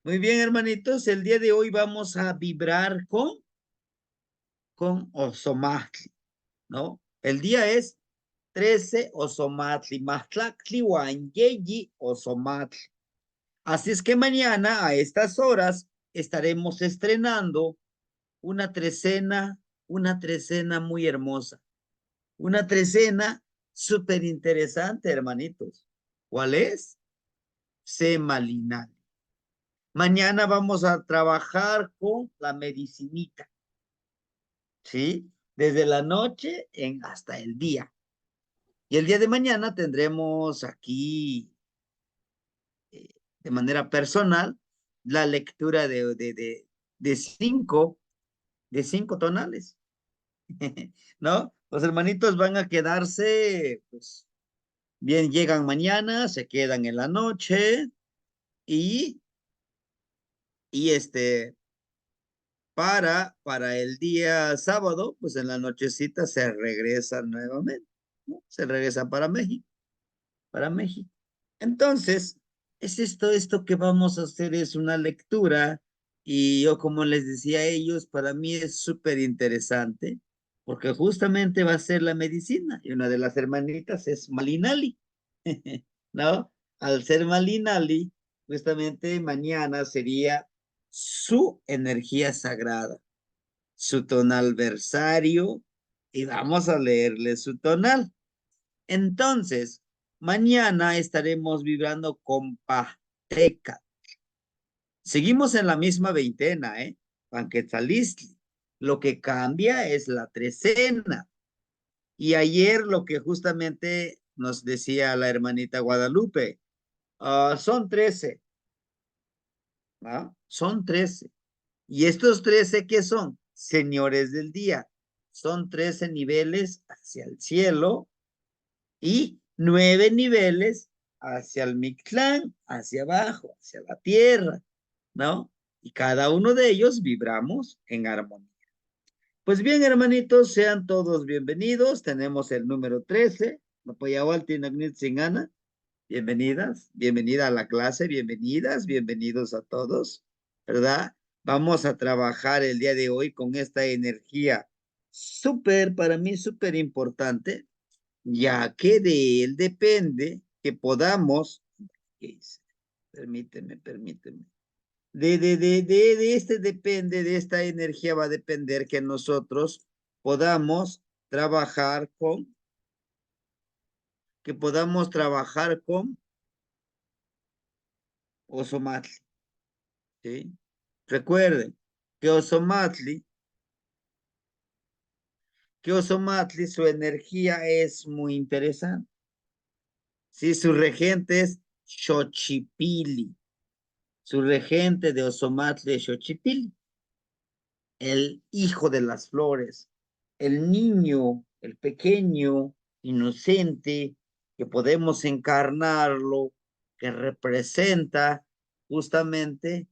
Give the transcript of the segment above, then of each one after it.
Muy bien, hermanitos, el día de hoy vamos a vibrar con Ozomatli, ¿no? El día es 13 Ozomatli, Mahtlactli, Huanyeyi, Ozomatli. Así es que mañana a estas horas estaremos estrenando una trecena, una trecena muy hermosa, una trecena súper interesante, hermanitos. ¿Cuál es? Semalinal. Mañana vamos a trabajar con la medicinita, ¿sí? Desde la noche hasta el día. Y el día de mañana tendremos aquí, eh, de manera personal, la lectura de cinco, de cinco tonales, ¿no? Los hermanitos van a quedarse, pues, bien, llegan mañana, se quedan en la noche y, y para el día sábado, pues en la nochecita se regresa nuevamente, ¿no? Se regresa para México, para México. Entonces, es esto que vamos a hacer es una lectura y yo como les decía a ellos, para mí es súper interesante porque justamente va a ser la medicina y una de las hermanitas es Malinali, ¿no? Al ser Malinali, justamente mañana sería su energía sagrada, su tonal versario y vamos a leerle su tonal. Entonces, mañana estaremos vibrando con Pateca. Seguimos en la misma veintena, ¿eh? Panquetzalistli. Lo que cambia es la trecena. Y ayer lo que justamente nos decía la hermanita Guadalupe, son 13, ¿no? Son 13. ¿Y estos 13 qué son? Señores del día. Son 13 niveles hacia el cielo y 9 niveles hacia el Mictlán, hacia abajo, hacia la tierra, ¿no? Y cada uno de ellos vibramos en armonía. Pues bien, hermanitos, sean todos bienvenidos. Tenemos el número 13, Singana. Bienvenidas, bienvenida a la clase, bienvenidas, bienvenidos a todos, ¿verdad? Vamos a trabajar el día de hoy con esta energía súper, para mí, súper importante, ya que de él depende que podamos, ¿qué dice? Permíteme. De este depende, de esta energía va a depender que nosotros podamos trabajar con Osomatli, ¿sí? Recuerden que Osomatli, su energía es muy interesante, ¿sí? Su regente es Xochipili. Su regente de Osomatli es Xochipili, el hijo de las flores, el niño, el pequeño, inocente, que podemos encarnarlo, que representa justamente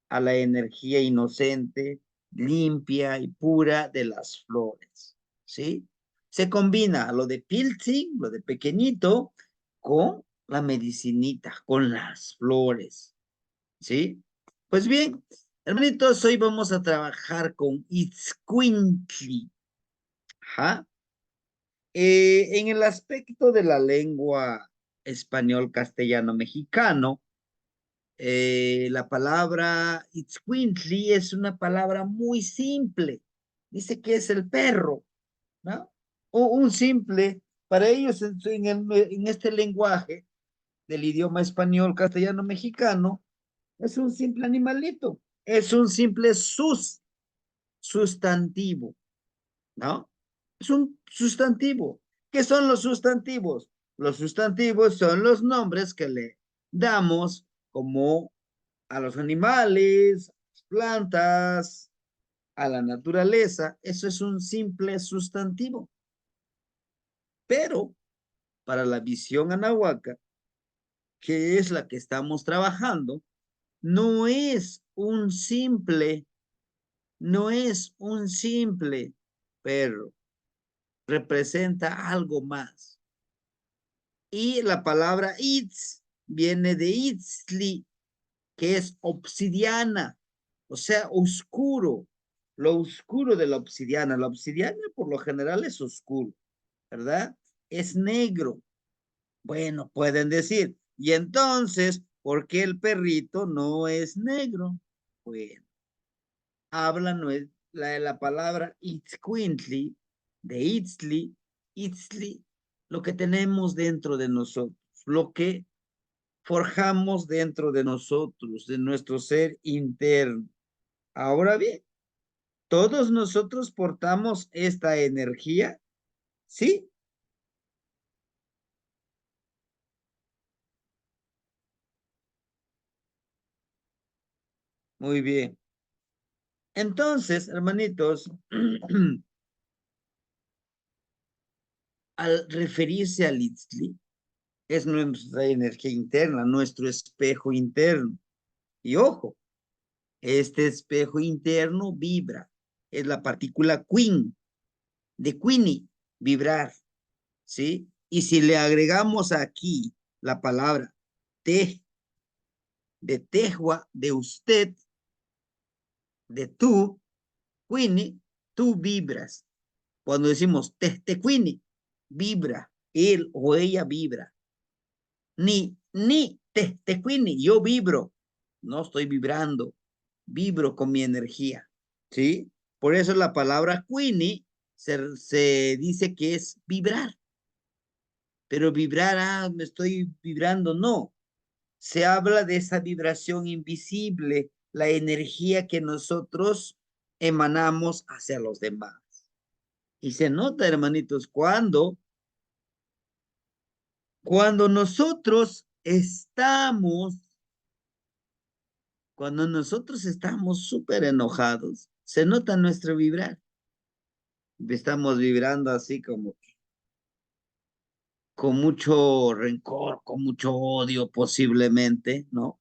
a la energía inocente, limpia y pura de las flores, ¿sí? Se combina lo de Piltzing, lo de pequeñito, con la medicinita, con las flores, ¿sí? Pues bien, hermanitos, hoy vamos a trabajar con Itzcuintli. Ajá. En el aspecto de la lengua español, castellano, mexicano, la palabra Itzcuintli es una palabra muy simple. Dice que es el perro, ¿no? O un simple, para ellos en este lenguaje del idioma español, castellano, mexicano, es un simple animalito, es un simple sustantivo, ¿no? Es un sustantivo. ¿Qué son los sustantivos? Los sustantivos son los nombres que le damos como a los animales, a las plantas, a la naturaleza. Eso es un simple sustantivo. Pero para la visión anahuaca, que es la que estamos trabajando, no es un simple, no es un simple perro, representa algo más. Y la palabra itz viene de itzli, que es obsidiana, o sea, oscuro, lo oscuro de la obsidiana. La obsidiana por lo general es oscuro, ¿verdad? Es negro. Bueno, pueden decir, y entonces, ¿por qué el perrito no es negro? Bueno, habla no es la palabra Itzcuintli, de Itzli, Itzli, lo que tenemos dentro de nosotros, lo que forjamos dentro de nosotros, de nuestro ser interno. Ahora bien, todos nosotros portamos esta energía, ¿sí? Muy bien. Entonces, hermanitos, al referirse al Itzli, es nuestra energía interna, nuestro espejo interno. Y ojo, este espejo interno vibra. Es la partícula Queen, de Queenie, vibrar, ¿sí? Y si le agregamos aquí la palabra te, de tejua, de usted, de tú, Queenie, tú vibras. Cuando decimos te Queenie, vibra, él o ella vibra. Te Queenie, yo vibro. No estoy vibrando, vibro con mi energía, ¿sí? Por eso la palabra Queenie se dice que es vibrar, pero vibrar, me estoy vibrando, no. Se habla de esa vibración invisible, la energía que nosotros emanamos hacia los demás. Y se nota, hermanitos, cuando nosotros estamos, cuando nosotros estamos súper enojados, se nota nuestro vibrar. Estamos vibrando así como con mucho rencor, con mucho odio posiblemente, ¿no?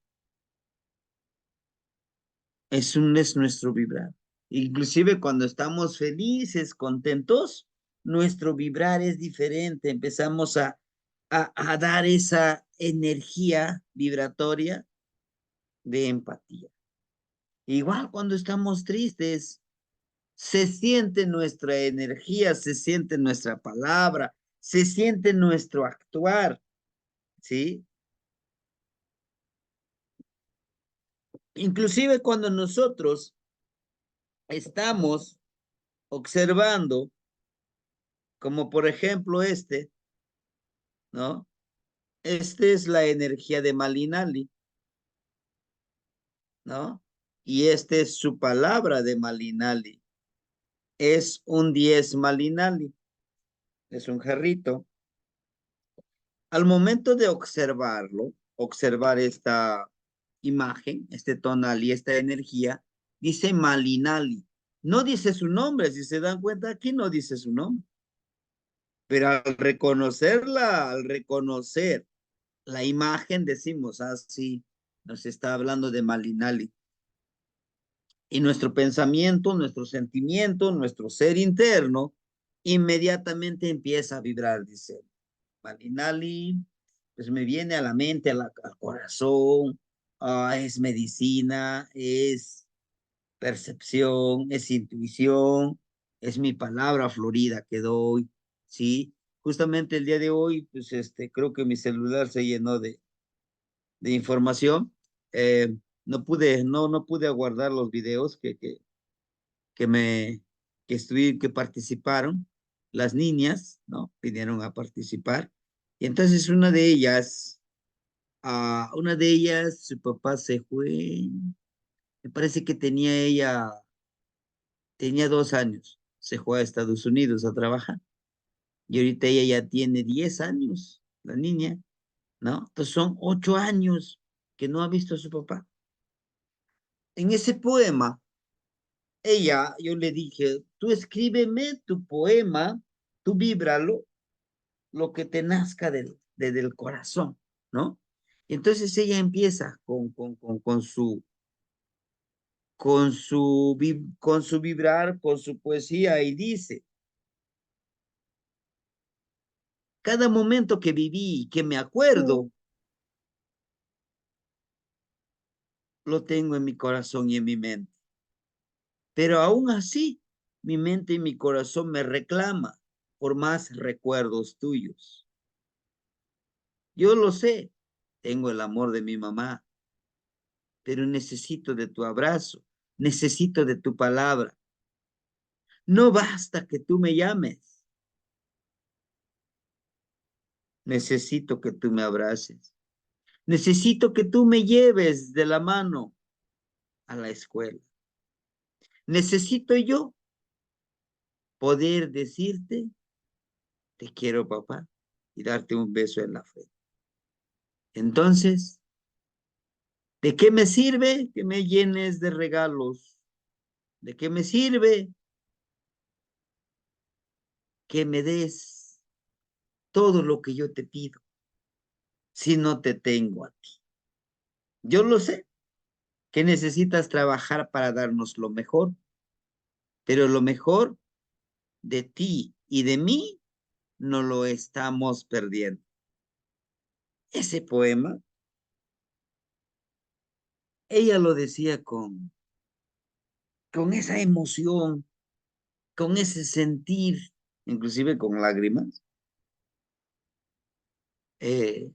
Es nuestro vibrar. Inclusive cuando estamos felices, contentos, nuestro vibrar es diferente. Empezamos a dar esa energía vibratoria de empatía. Igual cuando estamos tristes, se siente nuestra energía, se siente nuestra palabra, se siente nuestro actuar, ¿sí? Inclusive cuando nosotros estamos observando, como por ejemplo ¿no? Este es la energía de Malinali, ¿no? Y esta es su palabra de Malinali. Es un 10 Malinali, es un jarrito. Al momento de observarlo, observar esta imagen, este tonal y esta energía, dice Malinali. No dice su nombre, si se dan cuenta, aquí no dice su nombre. Pero al reconocerla, al reconocer la imagen, decimos, sí, nos está hablando de Malinali. Y nuestro pensamiento, nuestro sentimiento, nuestro ser interno, inmediatamente empieza a vibrar, dice Malinali, pues me viene a la mente, al corazón, es medicina, es percepción, es intuición, es mi palabra florida que doy, ¿sí? Justamente el día de hoy, pues creo que mi celular se llenó de información. No pude aguardar los videos que me, que participaron. Las niñas, ¿no? Vinieron a participar. Y entonces una de ellas, su papá se fue, me parece que tenía 2 años, se fue a Estados Unidos a trabajar. Y ahorita ella ya tiene 10 años, la niña, ¿no? Entonces son 8 años que no ha visto a su papá. En ese poema, yo le dije, tú escríbeme tu poema, tú víbralo, lo que te nazca del corazón, ¿no? Y entonces ella empieza con su vibrar, con su poesía y dice, cada momento que viví y que me acuerdo, lo tengo en mi corazón y en mi mente. Pero aún así, mi mente y mi corazón me reclama por más recuerdos tuyos. Yo lo sé, tengo el amor de mi mamá, pero necesito de tu abrazo, necesito de tu palabra. No basta que tú me llames, necesito que tú me abraces, necesito que tú me lleves de la mano a la escuela. Necesito yo poder decirte, te quiero papá, y darte un beso en la frente. Entonces, ¿de qué me sirve que me llenes de regalos? ¿De qué me sirve que me des todo lo que yo te pido si no te tengo a ti? Yo lo sé, que necesitas trabajar para darnos lo mejor, pero lo mejor de ti y de mí no lo estamos perdiendo. Ese poema, ella lo decía con esa emoción, con ese sentir, inclusive con lágrimas. Eh,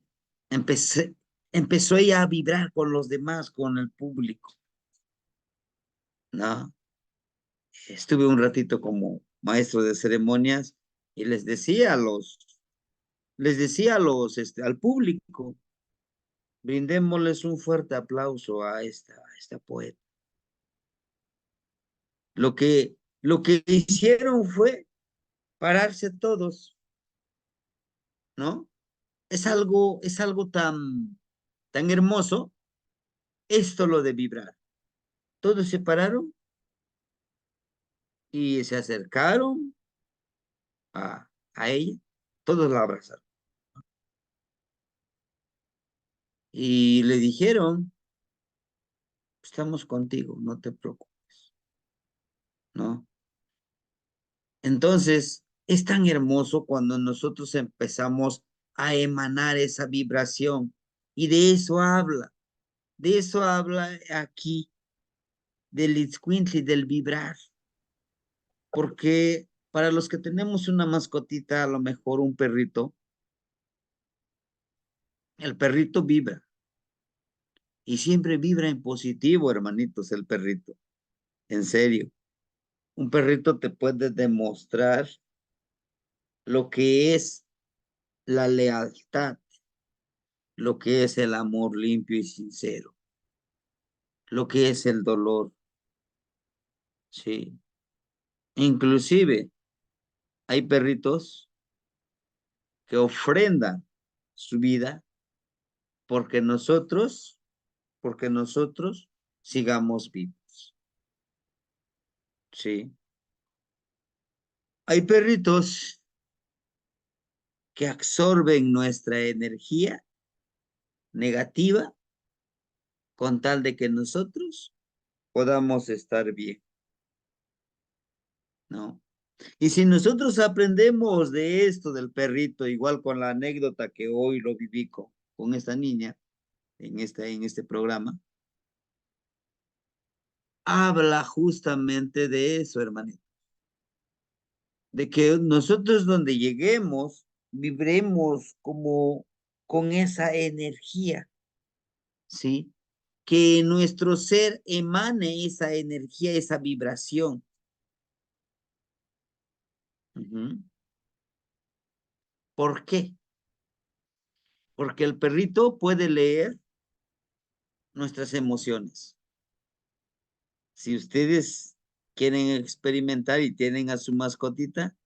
empecé, empezó ella a vibrar con los demás, con el público, ¿no? Estuve un ratito como maestro de ceremonias y al público, brindémosles un fuerte aplauso a esta poeta. Lo que hicieron fue pararse todos, ¿no? Es algo tan hermoso, esto lo de vibrar. Todos se pararon y se acercaron a ella, todos la abrazaron y le dijeron, estamos contigo, no te preocupes, ¿no? Entonces, es tan hermoso cuando nosotros empezamos a emanar esa vibración y de eso habla aquí, del Itzcuintli, del vibrar, porque para los que tenemos una mascotita, a lo mejor un perrito, el perrito vibra y siempre vibra en positivo, hermanitos, el perrito, en serio. Un perrito te puede demostrar lo que es la lealtad, lo que es el amor limpio y sincero, lo que es el dolor, sí. Inclusive hay perritos que ofrendan su vida porque nosotros, porque nosotros sigamos vivos, sí. Hay perritos que absorben nuestra energía negativa con tal de que nosotros podamos estar bien, ¿no? Y si nosotros aprendemos de esto del perrito, igual con la anécdota que hoy lo viví con esta niña en este programa, habla justamente de eso, hermanito, de que nosotros donde lleguemos, vibremos como con esa energía, ¿sí? Que nuestro ser emane esa energía, esa vibración. Ujú. ¿Por qué? Porque el perrito puede leer nuestras emociones. Si ustedes quieren experimentar y tienen a su mascotita,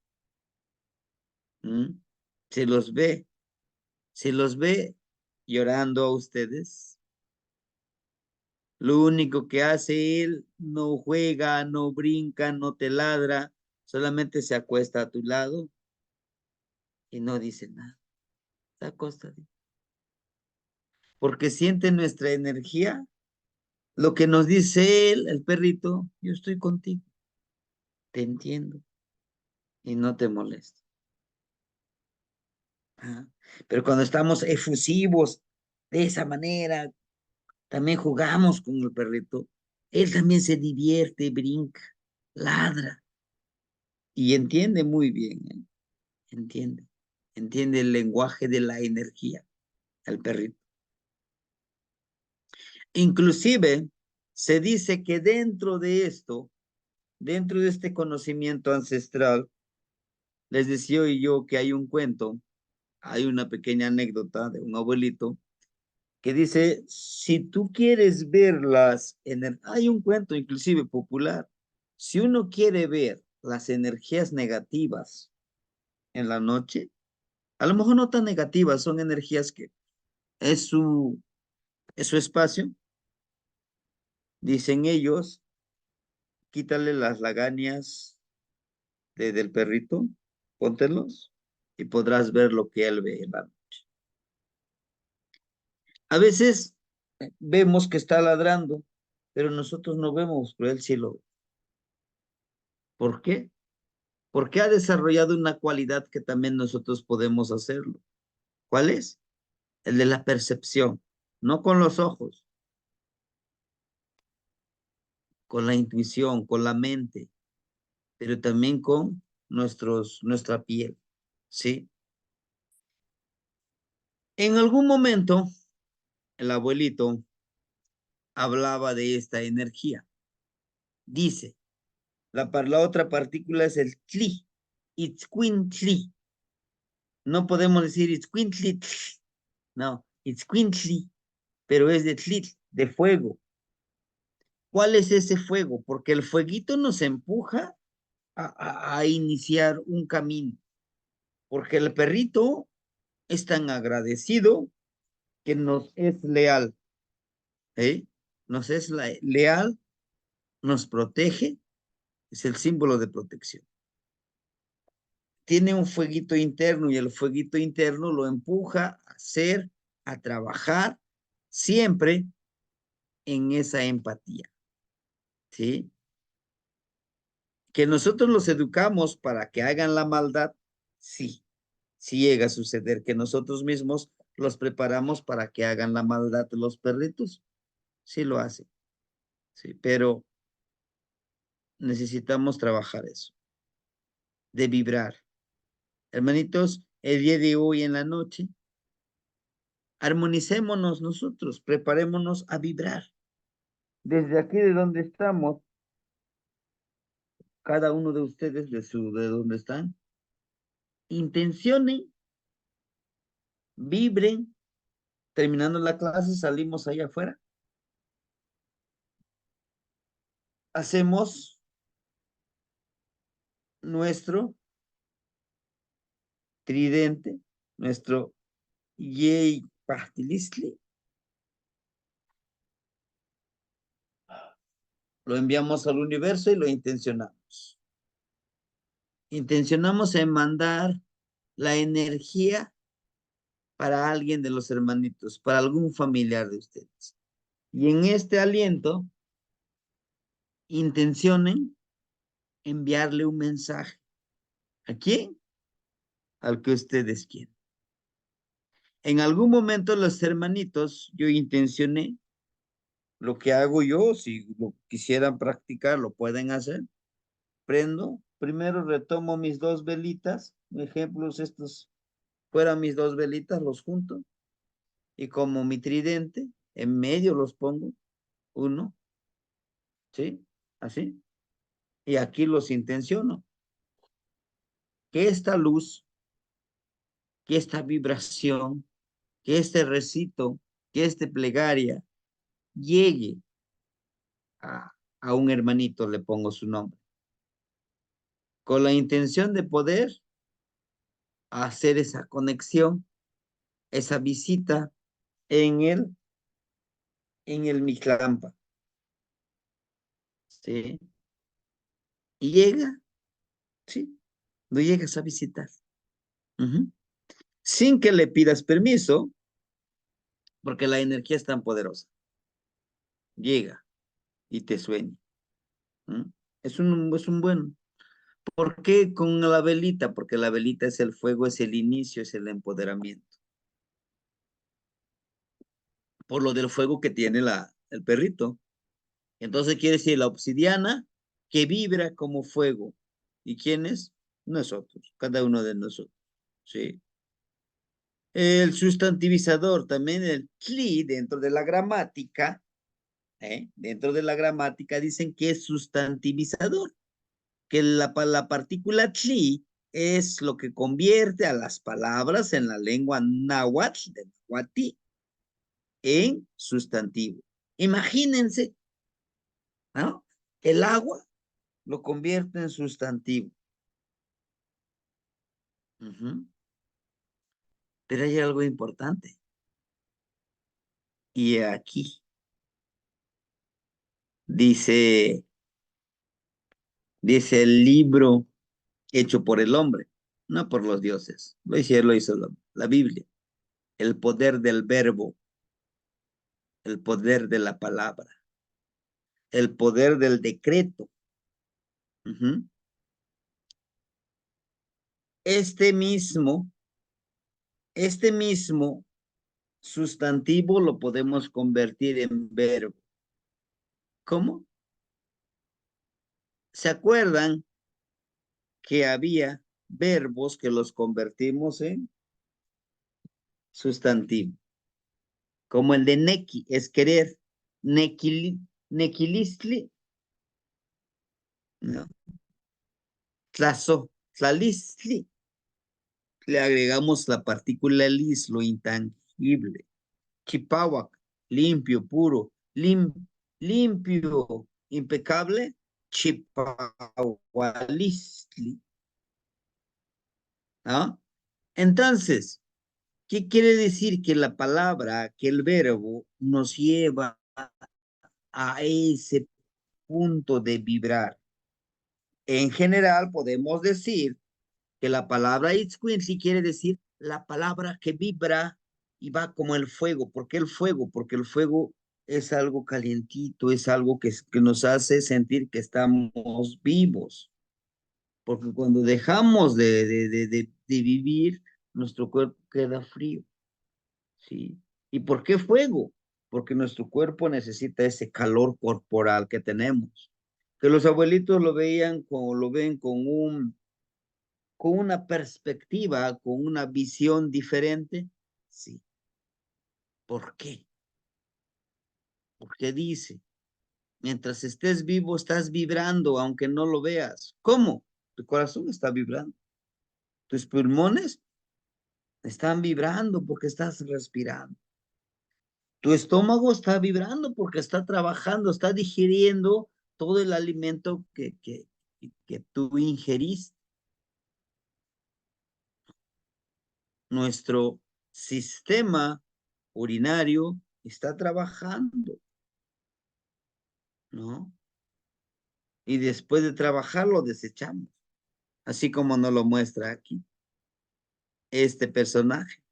¿m? se los ve, se los ve llorando a ustedes. Lo único que hace él, no juega, no brinca, no te ladra, solamente se acuesta a tu lado y no dice nada. Está acostadito. Porque siente nuestra energía, lo que nos dice él, el perrito, yo estoy contigo, te entiendo y no te molesto. Ajá. Pero cuando estamos efusivos de esa manera, también jugamos con el perrito. Él también se divierte, brinca, ladra y entiende muy bien, ¿eh? Entiende. Entiende el lenguaje de la energía, el perrito. Inclusive, se dice que dentro de esto, dentro de este conocimiento ancestral, les decía yo que hay un cuento, hay una pequeña anécdota de un abuelito que dice, si tú quieres ver hay un cuento inclusive popular, si uno quiere ver las energías negativas en la noche, a lo mejor no tan negativas, son energías que es es su espacio, dicen ellos, quítale las lagañas del perrito, póntelos y podrás ver lo que él ve en la noche. A veces vemos que está ladrando, pero nosotros no vemos, pero él sí lo ve. ¿Por qué? Porque ha desarrollado una cualidad que también nosotros podemos hacerlo. ¿Cuál es? El de la percepción, no con los ojos, con la intuición, con la mente, pero también con nuestra piel, ¿sí? En algún momento, el abuelito hablaba de esta energía. Dice, la otra partícula es el tli, itzcuintli. No podemos decir itzcuintli, no, itzcuintli, pero es de tlit, de fuego. ¿Cuál es ese fuego? Porque el fueguito nos empuja a iniciar un camino, porque el perrito es tan agradecido que nos es leal, ¿eh? Nos es leal, nos protege, es el símbolo de protección. Tiene un fueguito interno y el fueguito interno lo empuja a hacer, a trabajar, siempre en esa empatía, ¿sí? Que nosotros los educamos para que hagan la maldad, sí, sí llega a suceder que nosotros mismos los preparamos para que hagan la maldad los perritos, sí lo hacen, sí, pero necesitamos trabajar eso, de vibrar. Hermanitos, el día de hoy en la noche, armonicémonos nosotros, preparémonos a vibrar. Desde aquí de donde estamos, cada uno de ustedes, de donde están, intencionen, vibren. Terminando la clase, salimos allá afuera. Hacemos nuestro tridente, nuestro yei pastilistli, lo enviamos al universo y lo intencionamos. Intencionamos en mandar la energía para alguien de los hermanitos, para algún familiar de ustedes. Y en este aliento, intencionen enviarle un mensaje. ¿A quién? Al que ustedes quieran. En algún momento los hermanitos, yo intencioné lo que hago yo, si lo quisieran practicar, lo pueden hacer. Prendo, primero retomo mis dos velitas, ejemplos, estos fueran mis dos velitas, los junto, y como mi tridente, en medio los pongo, uno, ¿sí? Así, y aquí los intenciono. Que esta luz, que esta vibración, que este recito, que este plegaria llegue a un hermanito, le pongo su nombre, con la intención de poder hacer esa conexión, esa visita en el Miclampa, ¿sí? Y llega, ¿sí? Lo llegas a visitar. Ujú. Sin que le pidas permiso, porque la energía es tan poderosa. Llega y te sueña. ¿Mm? Es un buen. ¿Por qué con la velita? Porque la velita es el fuego, es el inicio, es el empoderamiento. por lo del fuego que tiene el perrito. Entonces quiere decir la obsidiana que vibra como fuego. ¿Y quién es? Nosotros, cada uno de nosotros. ¿Sí? El sustantivizador, también el tli, dentro de la gramática, dentro de la gramática dicen que es sustantivizador, que la partícula tli es lo que convierte a las palabras en la lengua náhuatl, de Nahuatl, en sustantivo. Imagínense, ¿no? El agua lo convierte en sustantivo. Ujú. Pero hay algo importante. Y aquí dice, dice el libro hecho por el hombre, no por los dioses. Lo hizo la Biblia. El poder del verbo, el poder de la palabra, el poder del decreto. Ujú. Este mismo, este mismo sustantivo lo podemos convertir en verbo. ¿Cómo? ¿Se acuerdan que había verbos que los convertimos en sustantivo? Como el de neki, es querer. Nekili, nekilistli, no. Tlazo, tlalisli. Le agregamos la partícula lis, lo intangible. Chipawak, limpio, puro, limpio, impecable. Chipawalistli. ¿No? Entonces, ¿qué quiere decir? Que la palabra, que el verbo nos lleva a ese punto de vibrar. En general, podemos decir que la palabra Itzcuintli quiere decir la palabra que vibra y va como el fuego. ¿Por qué el fuego? Porque el fuego es algo calientito, es algo que nos hace sentir que estamos vivos. Porque cuando dejamos de vivir, nuestro cuerpo queda frío. ¿Sí? ¿Y por qué fuego? Porque nuestro cuerpo necesita ese calor corporal que tenemos. Que los abuelitos lo veían como lo ven con una perspectiva, con una visión diferente. Sí. ¿Por qué? Porque dice, mientras estés vivo, estás vibrando, aunque no lo veas. ¿Cómo? Tu corazón está vibrando. Tus pulmones están vibrando porque estás respirando. Tu estómago está vibrando porque está trabajando, está digiriendo todo el alimento que tú ingeriste. Nuestro sistema urinario está trabajando, ¿no? Y después de trabajar lo desechamos, así como nos lo muestra aquí este personaje.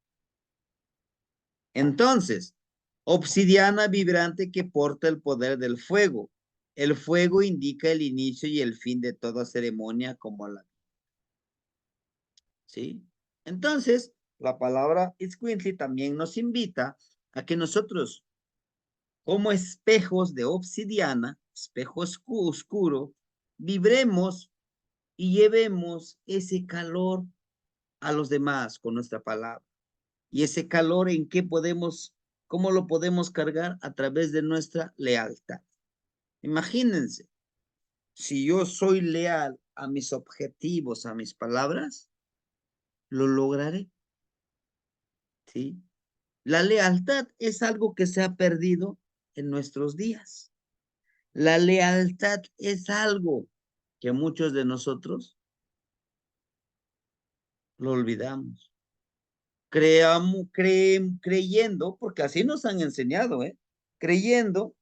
Entonces, obsidiana vibrante que porta el poder del fuego. El fuego indica el inicio y el fin de toda ceremonia como la, ¿sí? Entonces, la palabra Itzcuintli también nos invita a que nosotros, como espejos de obsidiana, espejo oscuro, vibremos y llevemos ese calor a los demás con nuestra palabra. Y ese calor en qué podemos, cómo lo podemos cargar a través de nuestra lealtad. Imagínense, si yo soy leal a mis objetivos, a mis palabras, lo lograré, ¿sí? La lealtad es algo que se ha perdido en nuestros días. La lealtad es algo que muchos de nosotros lo olvidamos. Creyendo, porque así nos han enseñado, creyendo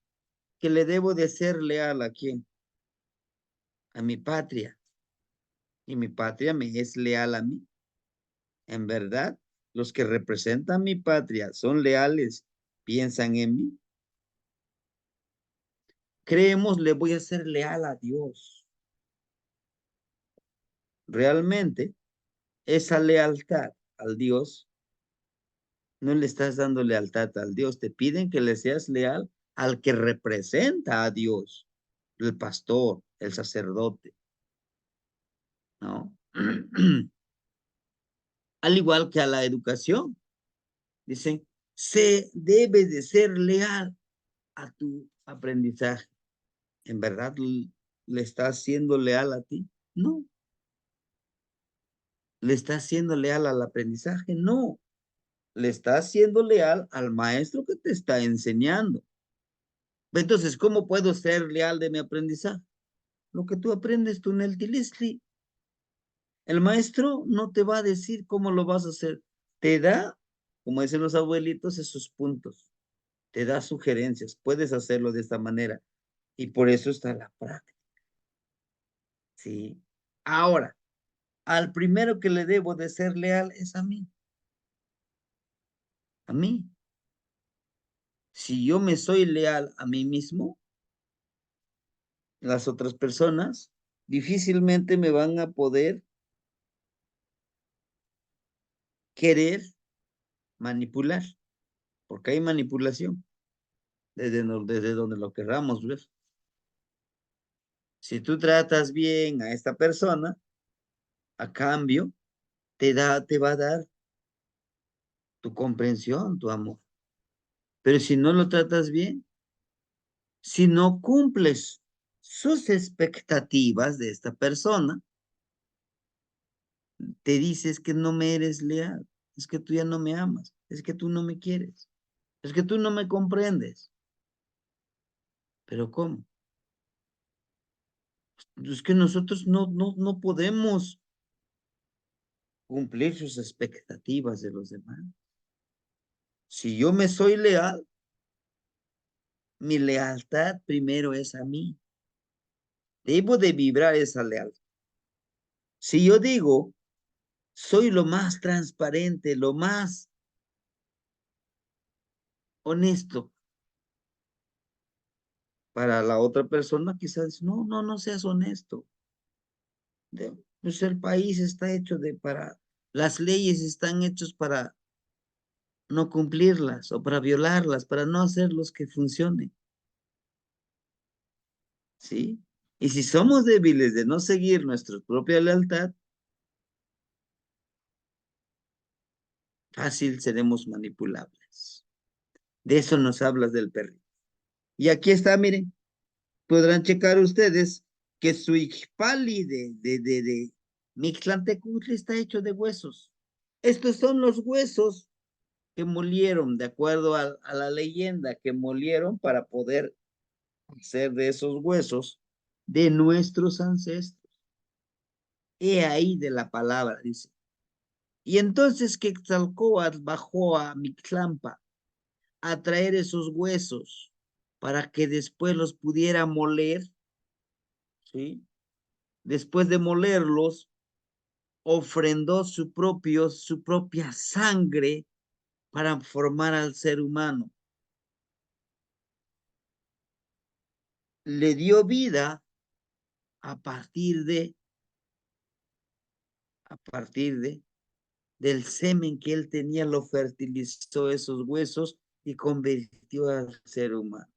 que le debo de ser leal a quién, a mi patria, y mi patria me es leal a mí. En verdad, los que representan mi patria son leales, piensan en mí. Creemos, le voy a ser leal a Dios. Realmente, esa lealtad al Dios No le estás dando lealtad al Dios. Te piden que le seas leal al que representa a Dios, el pastor, el sacerdote, ¿no? Al igual que a la educación. Dicen, se debe de ser leal a tu aprendizaje. ¿En verdad le estás siendo leal a ti? No. ¿Le estás siendo leal al aprendizaje? No. Le estás siendo leal al maestro que te está enseñando. Entonces, ¿cómo puedo ser leal de mi aprendizaje? Lo que tú aprendes tú en el tilistli. El maestro no te va a decir cómo lo vas a hacer. Te da, como dicen los abuelitos, esos puntos. Te da sugerencias. Puedes hacerlo de esta manera. Y por eso está la práctica. ¿Sí? Ahora, al primero que le debo de ser leal es a mí. A mí. Si yo me soy leal a mí mismo, las otras personas difícilmente me van a poder querer manipular, porque hay manipulación desde donde lo querramos ver. Si tú tratas bien a esta persona, a cambio, te va a dar tu comprensión, tu amor. Pero si no lo tratas bien, si no cumples sus expectativas de esta persona, te dices que no me eres leal, es que tú ya no me amas, es que tú no me quieres, es que tú no me comprendes. ¿Pero cómo? Es que nosotros no podemos cumplir sus expectativas de los demás. Si yo me soy leal, mi lealtad primero es a mí. Debo de vibrar esa lealtad. Si yo digo, soy lo más transparente, lo más honesto para la otra persona, quizás no seas honesto. Pues el país está hecho las leyes están hechas para no cumplirlas o para violarlas, para no hacerlos que funcionen. ¿Sí? Y si somos débiles de no seguir nuestra propia lealtad, fácil seremos manipulables. De eso nos hablas del perrito. Y aquí está, miren, podrán checar ustedes que su ixpali de Mixtlantecutli está hecho de huesos. Estos son los huesos que molieron, de acuerdo a la leyenda, que molieron para poder hacer de esos huesos de nuestros ancestros. He ahí de la palabra, dice. Y entonces Quetzalcóatl bajó a Mictlampa a traer esos huesos para que después los pudiera moler, ¿sí? Después de molerlos, ofrendó su propia sangre para formar al ser humano. Le dio vida a partir del semen que él tenía, lo fertilizó esos huesos y convirtió al ser humano.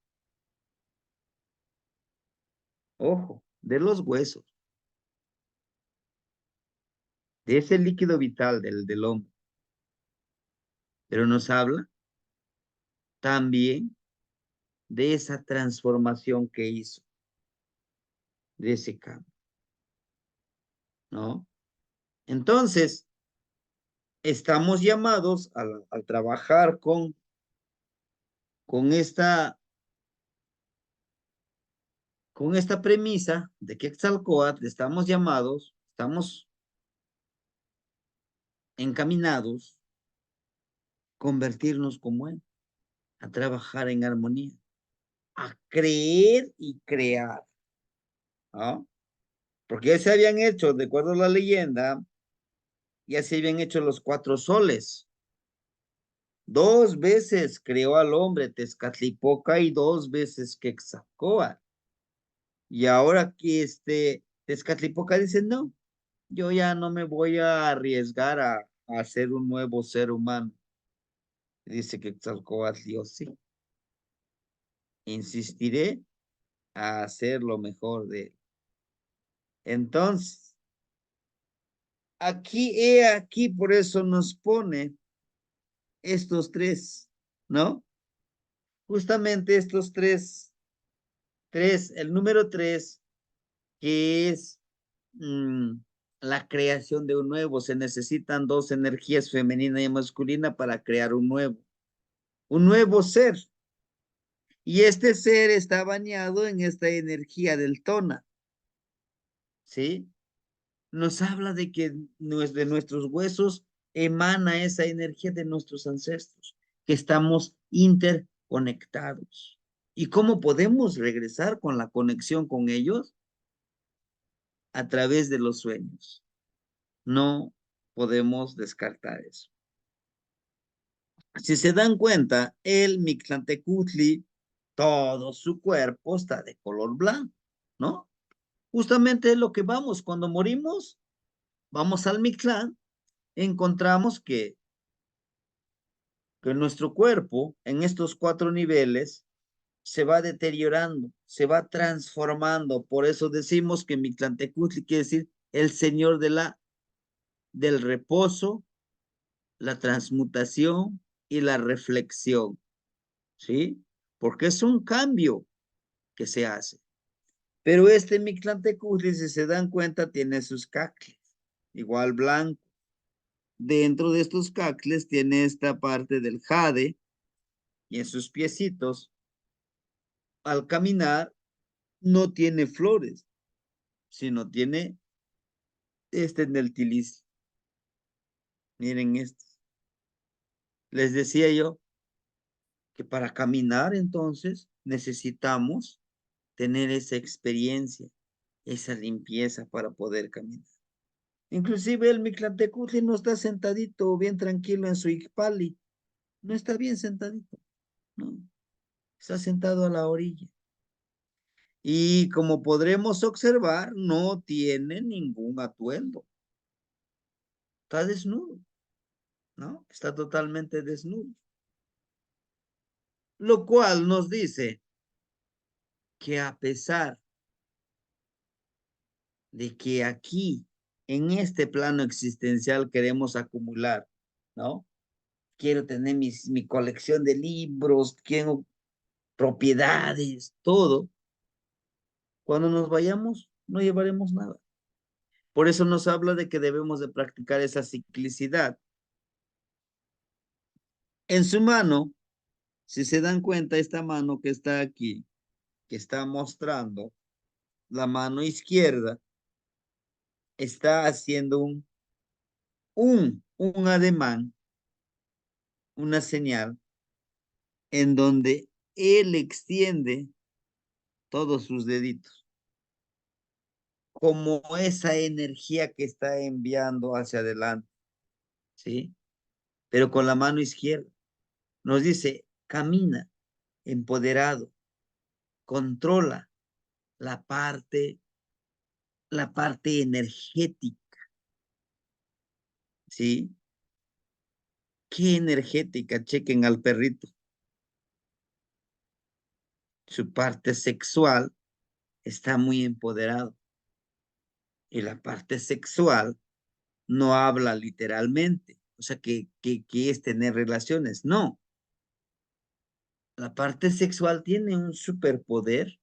Ojo, de los huesos, de ese líquido vital del hombre. Pero nos habla también de esa transformación que hizo, de ese cambio, ¿no? Entonces, estamos llamados al trabajar con esta, con esta premisa de que Quetzalcóatl estamos llamados, estamos encaminados a convertirnos como él, a trabajar en armonía, a creer y crear, ¿no? Porque ya se habían hecho, de acuerdo a la leyenda, ya se habían hecho los cuatro soles. Dos veces creó al hombre Tezcatlipoca y dos veces Quetzalcóatl. Y ahora que Tezcatlipoca dice, no, yo ya no me voy a arriesgar a ser un nuevo ser humano. Dice que Quetzalcóatl, Dios sí. Insistiré a hacer lo mejor de él. Entonces, aquí, por eso nos pone estos tres, ¿no? Justamente estos tres, el número tres, que es la creación de un nuevo. Se necesitan dos energías, femenina y masculina, para crear un nuevo ser. Y este ser está bañado en esta energía del tona, ¿sí? Nos habla de que de nuestros huesos emana esa energía de nuestros ancestros, que estamos interconectados. ¿Y cómo podemos regresar con la conexión con ellos? A través de los sueños. No podemos descartar eso. Si se dan cuenta, el Mictlantecutli, todo su cuerpo está de color blanco, ¿no? Justamente es lo que vamos cuando morimos, vamos al Mictlán, encontramos que nuestro cuerpo en estos 4 niveles se va deteriorando, se va transformando. Por eso decimos que Mictlantecutli quiere decir el señor del reposo, la transmutación y la reflexión, ¿sí? Porque es un cambio que se hace. Pero este Mictlantecutli, si se dan cuenta, tiene sus cacles, igual blanco. Dentro de estos cacles tiene esta parte del jade y en sus piecitos, al caminar, no tiene flores, sino tiene este en el tiliz. Miren esto. Les decía yo que para caminar entonces necesitamos tener esa experiencia, esa limpieza para poder caminar. Inclusive el Mictlantecutli no está sentadito bien tranquilo en su Icpali, no está bien sentadito, no, está sentado a la orilla. Y como podremos observar, no tiene ningún atuendo, está desnudo, ¿no? Está totalmente desnudo. Lo cual nos dice que a pesar de que aquí, en este plano existencial, queremos acumular, ¿no? Quiero tener mi colección de libros, quiero propiedades, todo. Cuando nos vayamos, no llevaremos nada. Por eso nos habla de que debemos de practicar esa ciclicidad. En su mano, si se dan cuenta, esta mano que está aquí, que está mostrando, la mano izquierda, está haciendo un ademán, una señal, en donde él extiende todos sus deditos, como esa energía que está enviando hacia adelante, ¿sí? Pero con la mano izquierda. Nos dice, camina empoderado, controla la parte energética, ¿sí? ¿Qué energética? Chequen al perrito. Su parte sexual está muy empoderado. Y la parte sexual no habla literalmente, o sea, que es tener relaciones, no. La parte sexual tiene un superpoder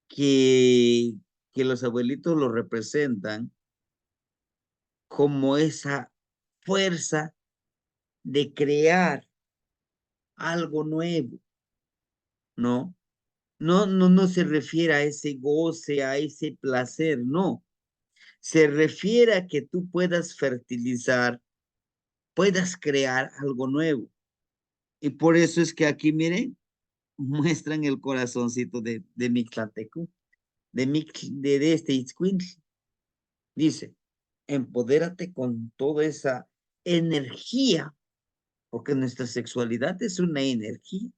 que, que los abuelitos lo representan como esa fuerza de crear algo nuevo, ¿no? No se refiere a ese goce, a ese placer, no. Se refiere a que tú puedas fertilizar, puedas crear algo nuevo. Y por eso es que aquí, miren, muestran el corazoncito de Mictlantecu, de este Itzcuintli. Dice, empodérate con toda esa energía, porque nuestra sexualidad es una energía.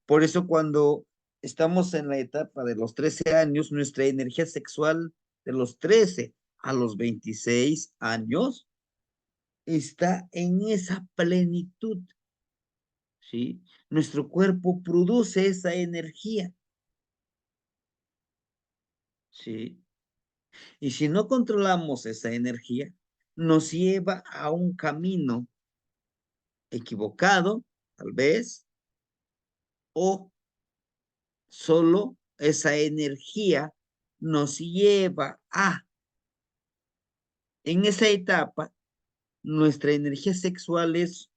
Por eso cuando estamos en la etapa de los 13 años, nuestra energía sexual de los 13 a los 26 años está en esa plenitud, ¿sí? Nuestro cuerpo produce esa energía, ¿sí? Y si no controlamos esa energía, nos lleva a un camino equivocado, tal vez, o solo esa energía nos lleva a, en esa etapa, nuestra energía sexual es,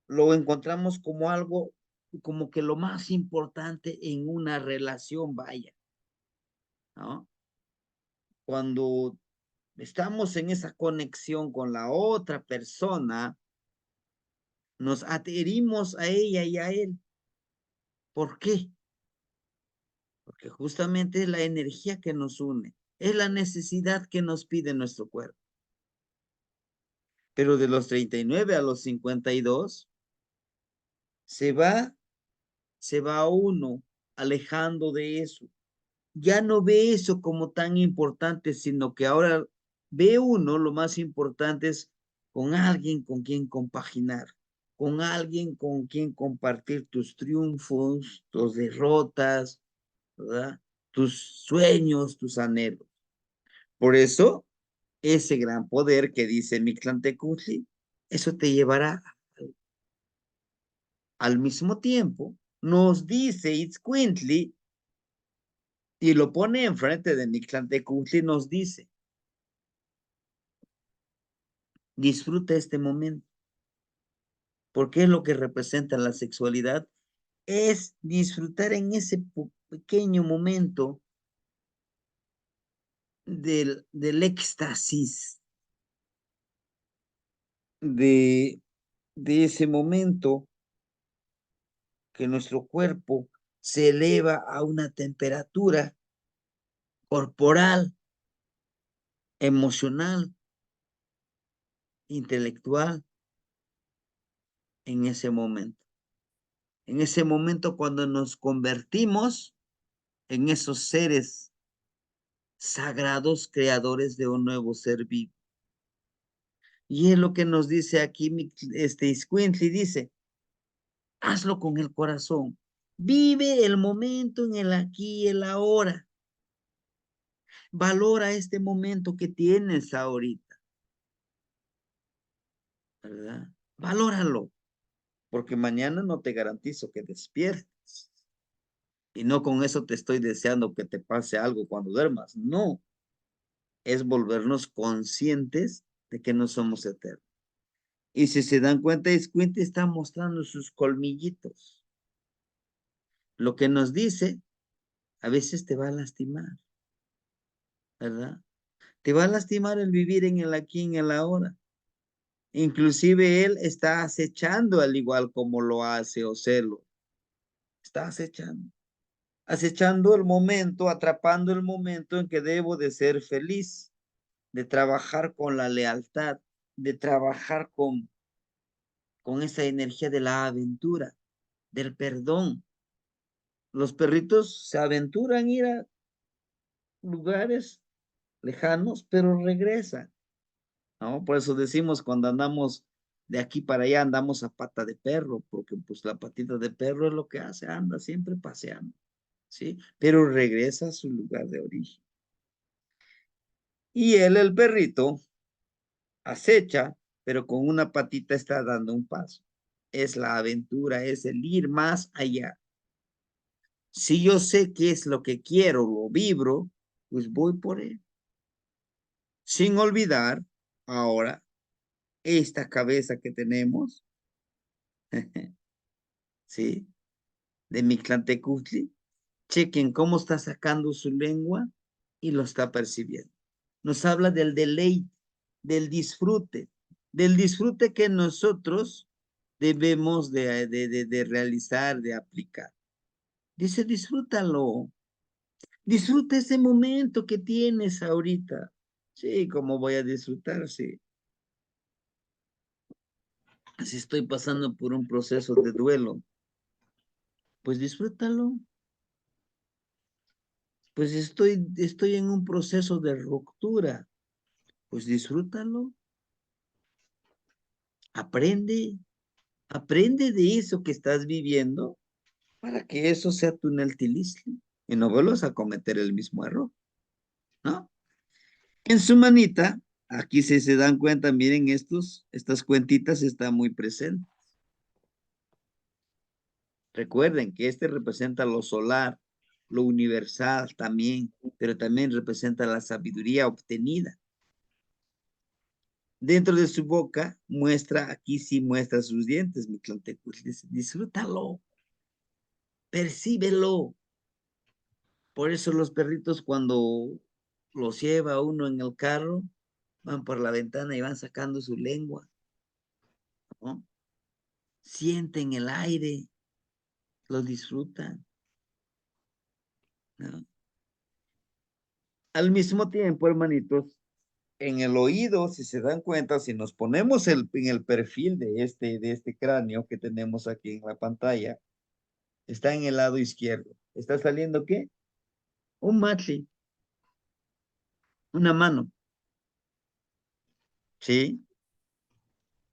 lo encontramos como algo, como que lo más importante en una relación, vaya, ¿no? Cuando estamos en esa conexión con la otra persona, nos adherimos a ella y a él. ¿Por qué? Porque justamente es la energía que nos une, es la necesidad que nos pide nuestro cuerpo. Pero de los 39 a los 52, se va, se va uno alejando de eso. Ya no ve eso como tan importante, sino que ahora ve uno lo más importante es con alguien con quien compaginar, con alguien con quien compartir tus triunfos, tus derrotas, ¿verdad? Tus sueños, tus anhelos. Por eso, ese gran poder que dice Mictlantecutli, eso te llevará al mismo tiempo, nos dice Itzcuintli, y lo pone enfrente de Mictlantecutli, nos dice, disfruta este momento, porque es lo que representa la sexualidad, es disfrutar en ese pequeño momento del éxtasis, de, de ese momento que nuestro cuerpo se eleva a una temperatura corporal, emocional, intelectual, en ese momento. En ese momento cuando nos convertimos en esos seres sagrados creadores de un nuevo ser vivo. Y es lo que nos dice aquí Iscuintli, dice, hazlo con el corazón, vive el momento en el aquí y el ahora, valora este momento que tienes ahorita, ¿verdad? Valóralo, porque mañana no te garantizo que despiertes. Y no con eso te estoy deseando que te pase algo cuando duermas, no, es volvernos conscientes de que no somos eternos. Y si se dan cuenta, Squint está mostrando sus colmillitos. Lo que nos dice, a veces te va a lastimar, ¿verdad? Te va a lastimar el vivir en el aquí, en el ahora. Inclusive él está acechando al igual como lo hace Ocelo. Está acechando. Acechando el momento, atrapando el momento en que debo de ser feliz, de trabajar con la lealtad, de trabajar con esa energía de la aventura, del perdón. Los perritos se aventuran a ir a lugares lejanos, pero regresan, ¿no? Por eso decimos cuando andamos de aquí para allá, andamos a pata de perro, porque pues la patita de perro es lo que hace, anda siempre paseando, ¿sí? Pero regresa a su lugar de origen. Y él, el perrito, acecha, pero con una patita está dando un paso. Es la aventura, es el ir más allá. Si yo sé qué es lo que quiero, lo vibro, pues voy por él. Sin olvidar ahora esta cabeza que tenemos, ¿sí? De Mictlantecutli. Chequen cómo está sacando su lengua y lo está percibiendo. Nos habla del deleite, del disfrute que nosotros debemos de realizar, de aplicar. Dice, disfrútalo, disfruta ese momento que tienes ahorita. Sí, ¿cómo voy a disfrutar? Sí, si estoy pasando por un proceso de duelo, pues disfrútalo. Pues estoy en un proceso de ruptura, pues disfrútalo. Aprende, aprende de eso que estás viviendo para que eso sea tu Neltilisli y no vuelvas a cometer el mismo error, ¿no? En su manita, aquí si se dan cuenta, miren estas cuentitas están muy presentes. Recuerden que este representa lo solar, lo universal también, pero también representa la sabiduría obtenida. Dentro de su boca muestra, aquí sí muestra sus dientes, mi Tlantecutli. Disfrútalo, percíbelo. Por eso los perritos cuando los lleva uno en el carro, van por la ventana y van sacando su lengua, ¿no? Sienten el aire, lo disfrutan, ¿no? Al mismo tiempo, hermanitos, en el oído, si se dan cuenta, si nos ponemos en el perfil de este cráneo que tenemos aquí en la pantalla, está en el lado izquierdo. ¿Está saliendo qué? Un matli, una mano, ¿sí?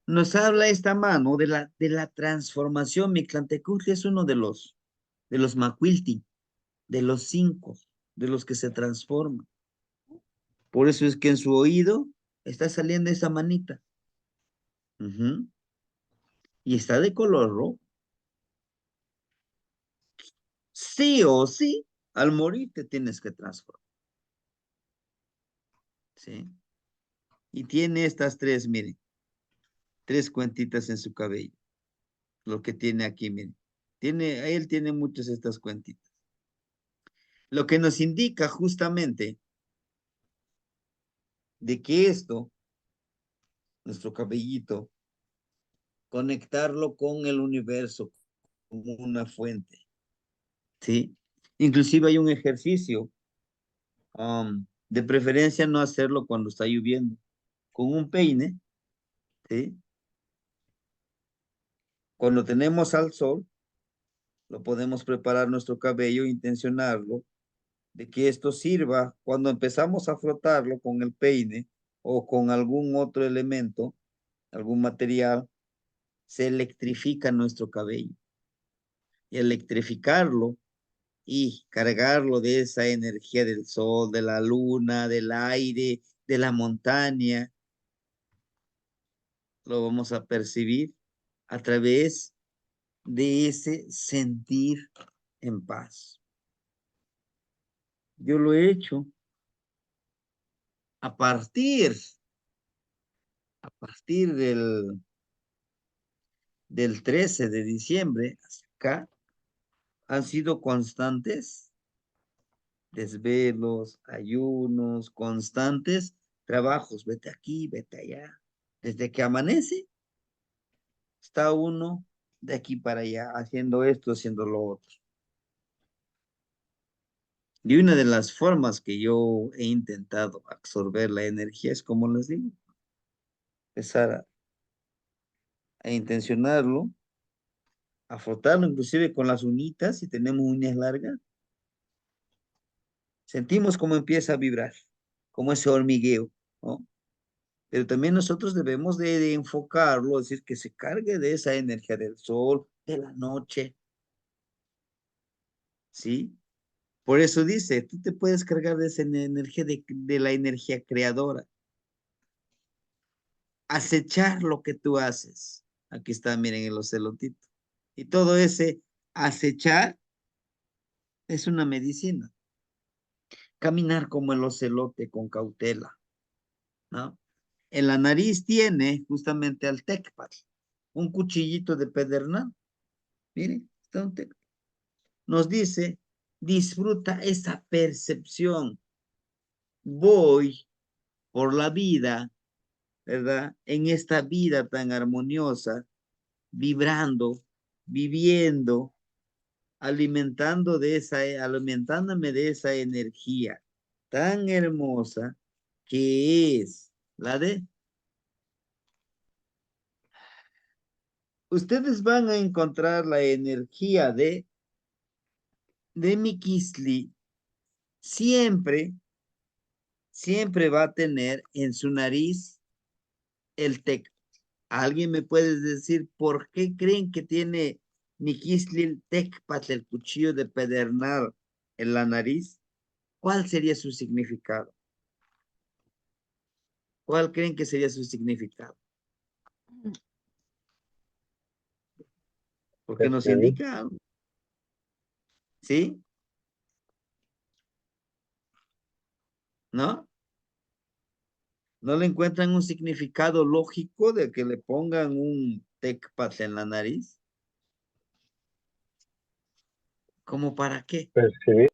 Nos habla esta mano de la transformación. Mictlantecutli es uno de los macuilti, de los cinco, de los que se transforman. Por eso es que en su oído está saliendo esa manita. Ujú. Y está de color rojo. Sí o sí, al morir te tienes que transformar. ¿Sí? Y tiene estas tres, miren, tres cuentitas en su cabello. Lo que tiene aquí, miren. Él tiene muchas estas cuentitas. Lo que nos indica justamente de que esto, nuestro cabellito, conectarlo con el universo como una fuente, ¿sí? Inclusive hay un ejercicio, de preferencia no hacerlo cuando está lloviendo, con un peine, ¿sí? Cuando tenemos al sol, lo podemos preparar nuestro cabello, intencionarlo, de que esto sirva cuando empezamos a frotarlo con el peine o con algún otro elemento, algún material, se electrifica nuestro cabello. Y electrificarlo y cargarlo de esa energía del sol, de la luna, del aire, de la montaña, lo vamos a percibir a través de ese sentir en paz. Yo lo he hecho a partir, a partir del 13 de diciembre hasta acá, han sido constantes desvelos, ayunos, constantes trabajos, vete aquí, vete allá. Desde que amanece, está uno de aquí para allá, haciendo esto, haciendo lo otro. Y una de las formas que yo he intentado absorber la energía es, como les digo, empezar a intencionarlo, a frotarlo inclusive con las uñitas, si tenemos uñas largas, sentimos cómo empieza a vibrar, como ese hormigueo, ¿no? Pero también nosotros debemos de enfocarlo, es decir, que se cargue de esa energía del sol, de la noche, ¿sí? Por eso dice, tú te puedes cargar de esa energía, de la energía creadora, acechar lo que tú haces. Aquí está, miren, el ocelotito. Y todo ese acechar es una medicina. Caminar como el ocelote con cautela, ¿no? En la nariz tiene justamente al tecpat, un cuchillito de pedernal. Miren, está un tecpat. Nos dice, disfruta esa percepción. Voy por la vida, ¿verdad? En esta vida tan armoniosa, vibrando, viviendo, alimentándome de esa energía tan hermosa que es la de, ustedes van a encontrar la energía de Miquisli, siempre, siempre va a tener en su nariz el tec. ¿Alguien me puede decir por qué creen que tiene Miquislil Tecpatl el cuchillo de pedernal en la nariz? ¿Cuál sería su significado? ¿Cuál creen que sería su significado? Porque nos Percibir. indica, ¿sí? ¿No? ¿No le encuentran un significado lógico de que le pongan un tecpat en la nariz? ¿Cómo para qué? Percibir.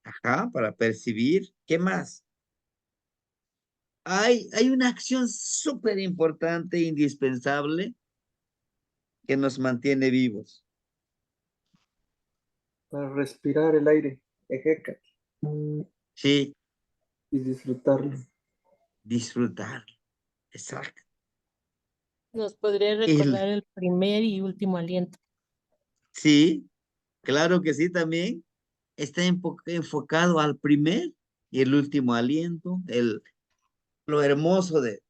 Ajá, para percibir. ¿Qué más? Hay una acción súper importante, indispensable, que nos mantiene vivos. Para respirar el aire, ejeca, Sí, y disfrutarlo. disfrutar. Exacto. Nos podría El, recordar el primer y último aliento. sí, claro que sí también. Está enfocado al primer y el último aliento, lo hermoso de...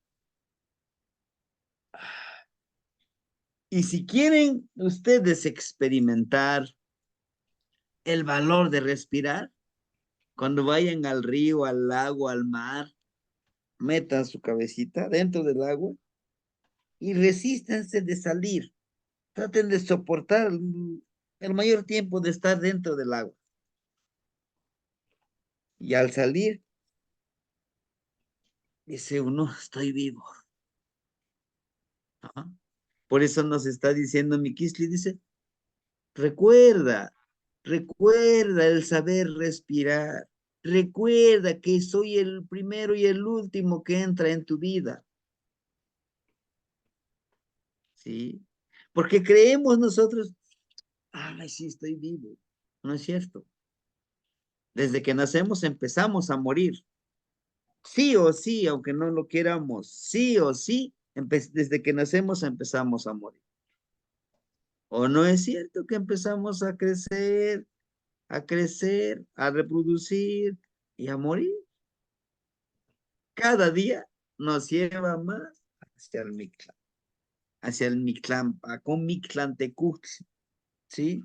Y si quieren ustedes experimentar el valor de respirar, cuando vayan al río, al lago, al mar, metan su cabecita dentro del agua y resístanse de salir. Traten de soportar el mayor tiempo de estar dentro del agua. Y al salir, dice uno, estoy vivo. Ajá. Por eso nos está diciendo Mikisli, dice, recuerda, recuerda el saber respirar. Recuerda que soy el primero y el último que entra en tu vida. ¿Sí? Porque creemos nosotros, ay, sí, estoy vivo. No es cierto. Desde que nacemos empezamos a morir. Sí o sí, aunque no lo queramos, sí o sí, desde que nacemos empezamos a morir. ¿O no es cierto que empezamos a crecer, a reproducir y a morir? Cada día nos lleva más hacia el Mictlán, hacia el Mictlán, con Mictlantecutli, ¿sí?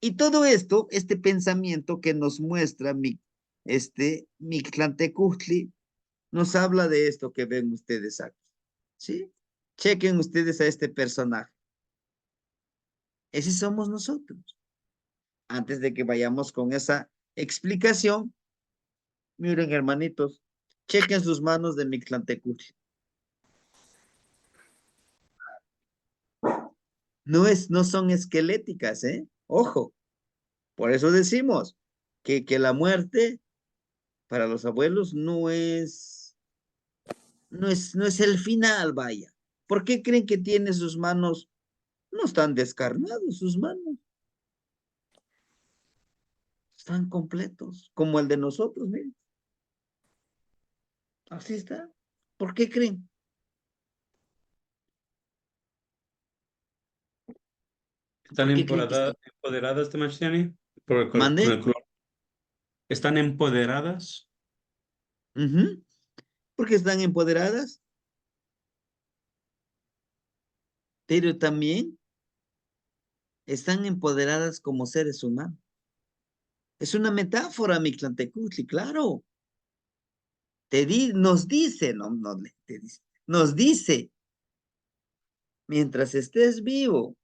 Y todo esto, este pensamiento que nos muestra Mictlantecutli, nos habla de esto que ven ustedes aquí, ¿sí? Chequen ustedes a este personaje. Ese somos nosotros. Antes de que vayamos con esa explicación, miren, hermanitos, chequen sus manos de Mictlantecutli. No son esqueléticas, ¿eh? Ojo, por eso decimos que la muerte para los abuelos no es el final, vaya. ¿Por qué creen que tiene sus manos? No están descarnados sus manos, están completos, como el de nosotros, miren. Así está. ¿Por qué creen? ¿Están ¿Por qué creen que están? empoderadas de Marciani? Con ¿Mande? el color. ¿Están empoderadas? Ujú. Porque están empoderadas, pero también están empoderadas como seres humanos. Es una metáfora, Mictlantecutli, claro. Nos dice, te dice, nos dice, mientras estés vivo,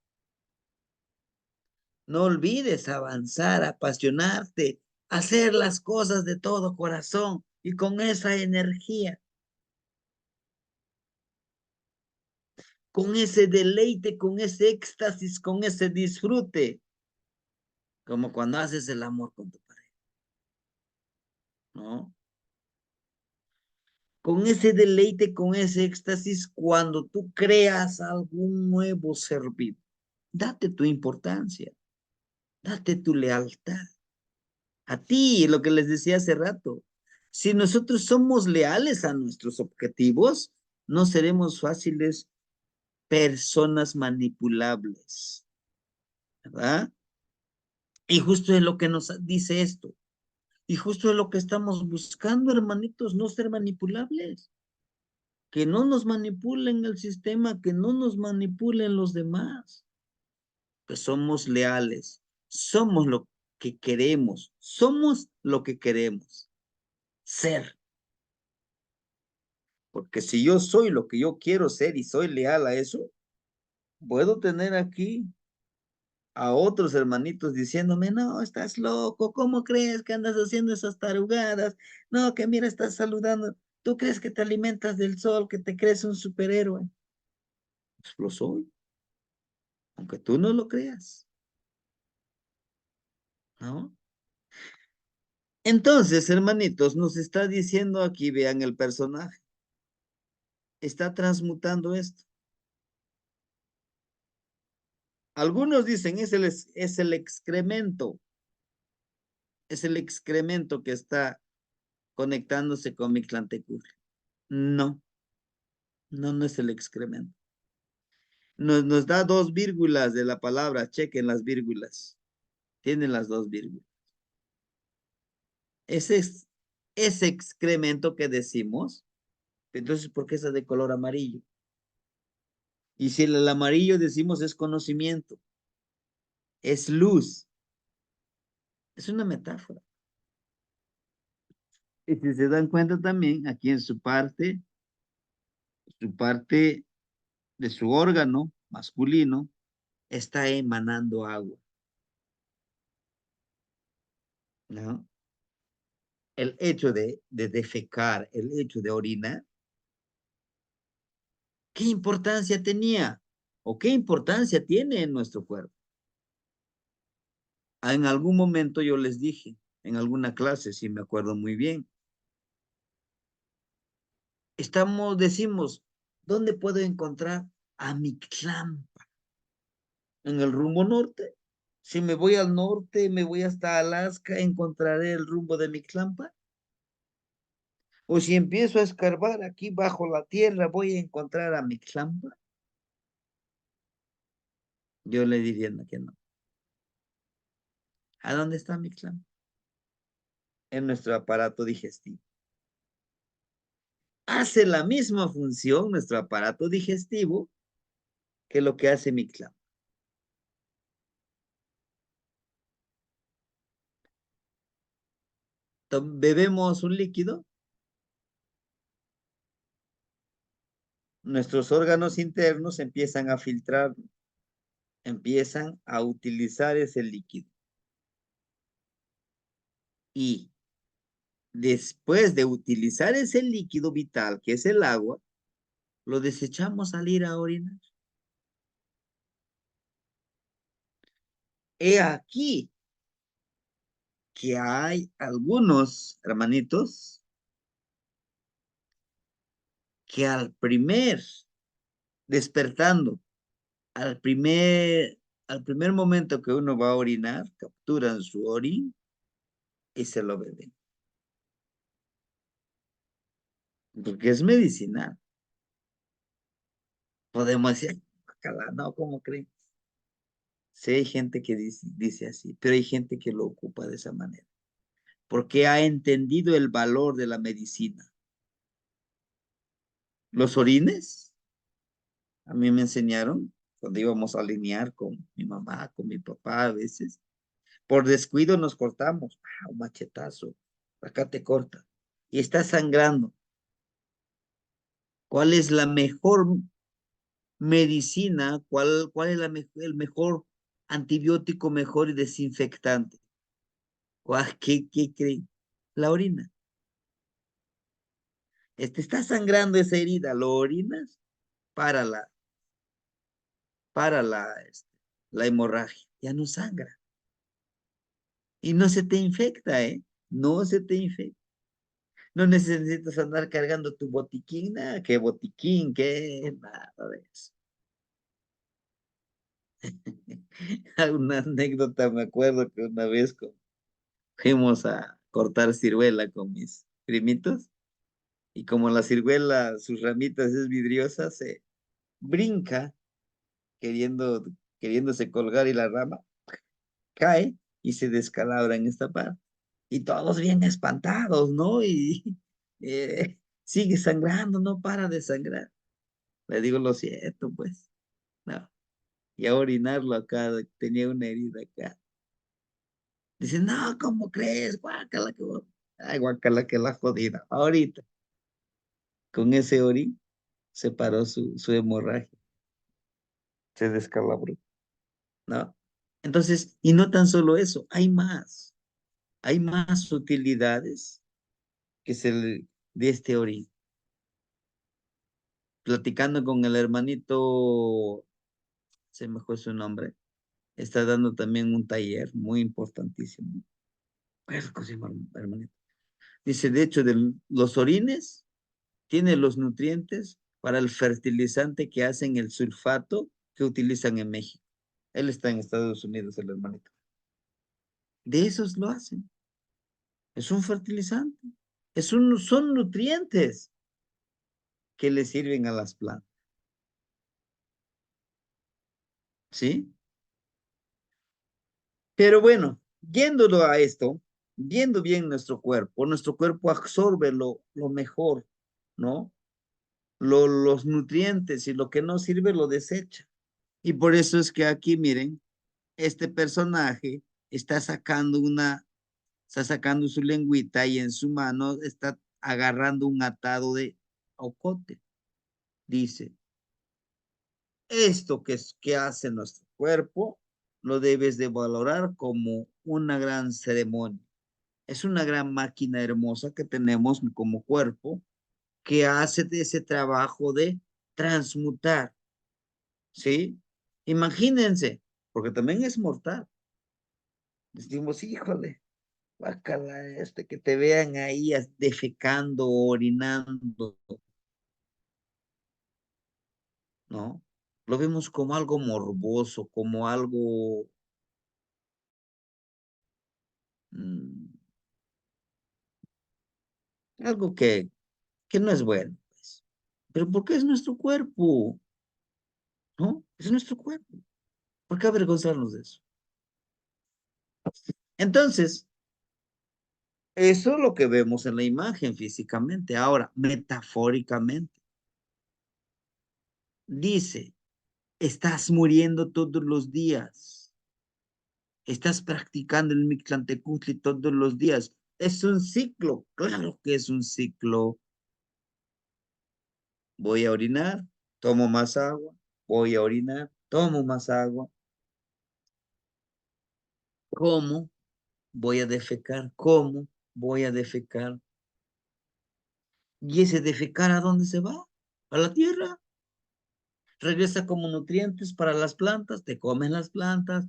no olvides avanzar, apasionarte, hacer las cosas de todo corazón y con esa energía, con ese deleite, con ese éxtasis, con ese disfrute, como cuando haces el amor con tu pareja, ¿no? Con ese deleite, con ese éxtasis, cuando tú creas algún nuevo ser vivo. Date tu importancia, date tu lealtad. A ti, lo que les decía hace rato, si nosotros somos leales a nuestros objetivos, no seremos fáciles personas manipulables, ¿verdad? Y justo es lo que nos dice esto. Y justo es lo que estamos buscando, hermanitos, no ser manipulables. Que no nos manipulen el sistema, que no nos manipulen los demás. Que somos leales, somos lo que queremos, somos lo que queremos ser. Porque si yo soy lo que yo quiero ser y soy leal a eso, puedo tener aquí a otros hermanitos diciéndome, no, estás loco, ¿cómo crees que andas haciendo esas tarugadas? No, que mira, estás saludando. ¿Tú crees que te alimentas del sol, que te crees un superhéroe? Pues lo soy, aunque tú no lo creas, ¿no? Entonces, hermanitos, nos está diciendo aquí, vean el personaje, está transmutando esto. Algunos dicen es el excremento, es el excremento que está conectándose con Mictlantecutli. No, no es el excremento. Nos da 2 vírgulas de la palabra, chequen las vírgulas. Tienen las 2 vírgulas. Ese es ese excremento que decimos, entonces, ¿por qué es de color amarillo? Y si el amarillo decimos es conocimiento, es luz, es una metáfora. Y si se dan cuenta también, aquí en su parte de su órgano masculino, está emanando agua, ¿no? El hecho de defecar, el hecho de orinar, ¿qué importancia tenía? ¿O qué importancia tiene en nuestro cuerpo? En algún momento yo les dije, en alguna clase, si me acuerdo muy bien, decimos, ¿dónde puedo encontrar a Mictlampa? En el rumbo norte. Si me voy al norte, me voy hasta Alaska, encontraré el rumbo de Mictlampa. O si empiezo a escarbar aquí bajo la tierra, voy a encontrar a Mictlampa. Yo le diría que no. ¿A dónde está Mictlampa? En nuestro aparato digestivo. Hace la misma función nuestro aparato digestivo que lo que hace Mictlampa. Bebemos un líquido, nuestros órganos internos empiezan a filtrar, empiezan a utilizar ese líquido. Y después de utilizar ese líquido vital, que es el agua, lo desechamos al ir a orinar. He aquí que hay algunos hermanitos que al primer despertando, al primer momento que uno va a orinar, capturan su orín y se lo beben. Porque es medicinal. Podemos decir, no, ¿cómo creen? Sí, hay gente que dice así, pero hay gente que lo ocupa de esa manera. Porque ha entendido el valor de la medicina. Los orines, a mí me enseñaron cuando íbamos a alinear con mi mamá, con mi papá a veces. Por descuido nos cortamos. Un machetazo. Acá te corta. Y está sangrando. ¿Cuál es la mejor medicina? ¿Cuál es el mejor antibiótico mejor y desinfectante? ¿Qué creen? La orina. Está sangrando esa herida, lo orinas para la hemorragia. Ya no sangra. Y no se te infecta, ¿eh? No se te infecta. No necesitas andar cargando tu botiquín, nada, qué botiquín, qué nada de eso. Una anécdota, me acuerdo que una vez fuimos a cortar ciruela con mis primitos y como la ciruela, sus ramitas es vidriosa, se brinca queriendo, queriéndose colgar y la rama cae y se descalabra en esta parte. Y todos bien espantados, ¿no? Y sigue sangrando, no para de sangrar. Le digo, lo siento, pues. No. Y a orinarlo acá, tenía una herida acá. Dice, no, ¿cómo crees? Guácala que ay, guácala que la jodida. Ahorita, con ese orín, se paró su hemorragia. Se descalabró, ¿no? Entonces, y no tan solo eso, hay más. Hay más utilidades que de este orín. Platicando con el hermanito, se me fue su nombre, está dando también un taller muy importantísimo. Pues, ¿cómo se llama, hermanito? Dice, de hecho, de los orines, tiene los nutrientes para el fertilizante que hacen el sulfato que utilizan en México. Él está en Estados Unidos, el hermanito. De esos lo hacen. Es un fertilizante. Son nutrientes que le sirven a las plantas. ¿Sí? Pero bueno, yéndolo a esto, viendo bien nuestro cuerpo absorbe lo mejor, ¿no? Los nutrientes y lo que no sirve lo desecha. Y por eso es que aquí, miren, este personaje está sacando su lengüita y en su mano está agarrando un atado de ocote. Dice, esto que hace nuestro cuerpo, lo debes de valorar como una gran ceremonia. Es una gran máquina hermosa que tenemos como cuerpo que hace de ese trabajo de transmutar, ¿sí? Imagínense, porque también es mortal. Decimos, híjole, bácala que te vean ahí defecando, orinando, ¿no? Lo vemos como algo morboso, como algo, mm, algo que no es bueno, pues. Pero ¿por qué es nuestro cuerpo? ¿No? Es nuestro cuerpo. ¿Por qué avergonzarnos de eso? Entonces, eso es lo que vemos en la imagen físicamente. Ahora, metafóricamente, dice, estás muriendo todos los días. Estás practicando el Mictlantecutli todos los días. Es un ciclo, claro que es un ciclo. Voy a orinar, tomo más agua, voy a orinar, tomo más agua. ¿Cómo? Voy a defecar. ¿Cómo? Voy a defecar. ¿Y ese defecar a dónde se va? A la tierra. Regresa como nutrientes para las plantas, te comen las plantas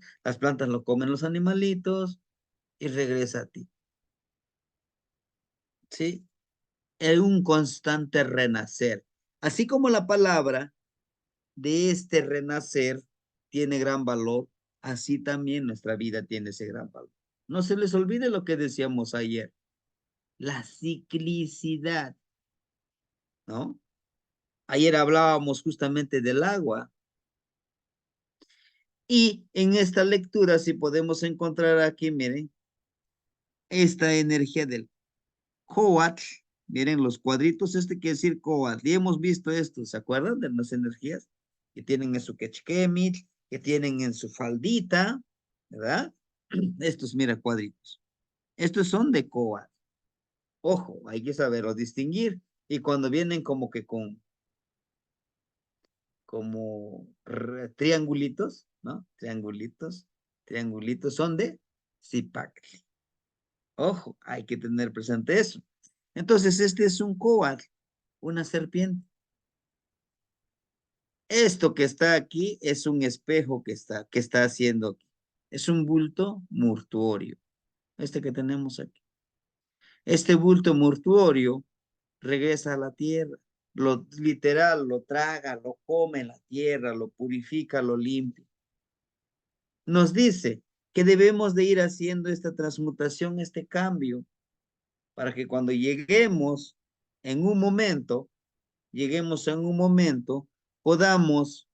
lo comen los animalitos y regresa a ti. ¿Sí? Es un constante renacer. Así como la palabra de este renacer tiene gran valor, así también nuestra vida tiene ese gran valor. No se les olvide lo que decíamos ayer, la ciclicidad, ¿no? Ayer hablábamos justamente del agua y en esta lectura, si podemos encontrar aquí, miren, esta energía del Coatl, miren los cuadritos, quiere decir Coatl, y hemos visto esto, ¿se acuerdan de las energías que tienen en su quechquemit, que tienen en su faldita, ¿verdad? Estos, mira, cuadritos. Estos son de Coatl. Ojo, hay que saberlo distinguir. Y cuando vienen como que como triangulitos, ¿no? Triangulitos son de Zipacli. Ojo, hay que tener presente eso. Entonces, este es un coatl, una serpiente. Esto que está aquí es un espejo que está haciendo aquí. Es un bulto mortuorio, este que tenemos aquí. Este bulto mortuorio regresa a la tierra, lo literal, lo traga, lo come la tierra, lo purifica, lo limpia. Nos dice que debemos de ir haciendo esta transmutación, este cambio, para que cuando en un momento, lleguemos en un momento, podamos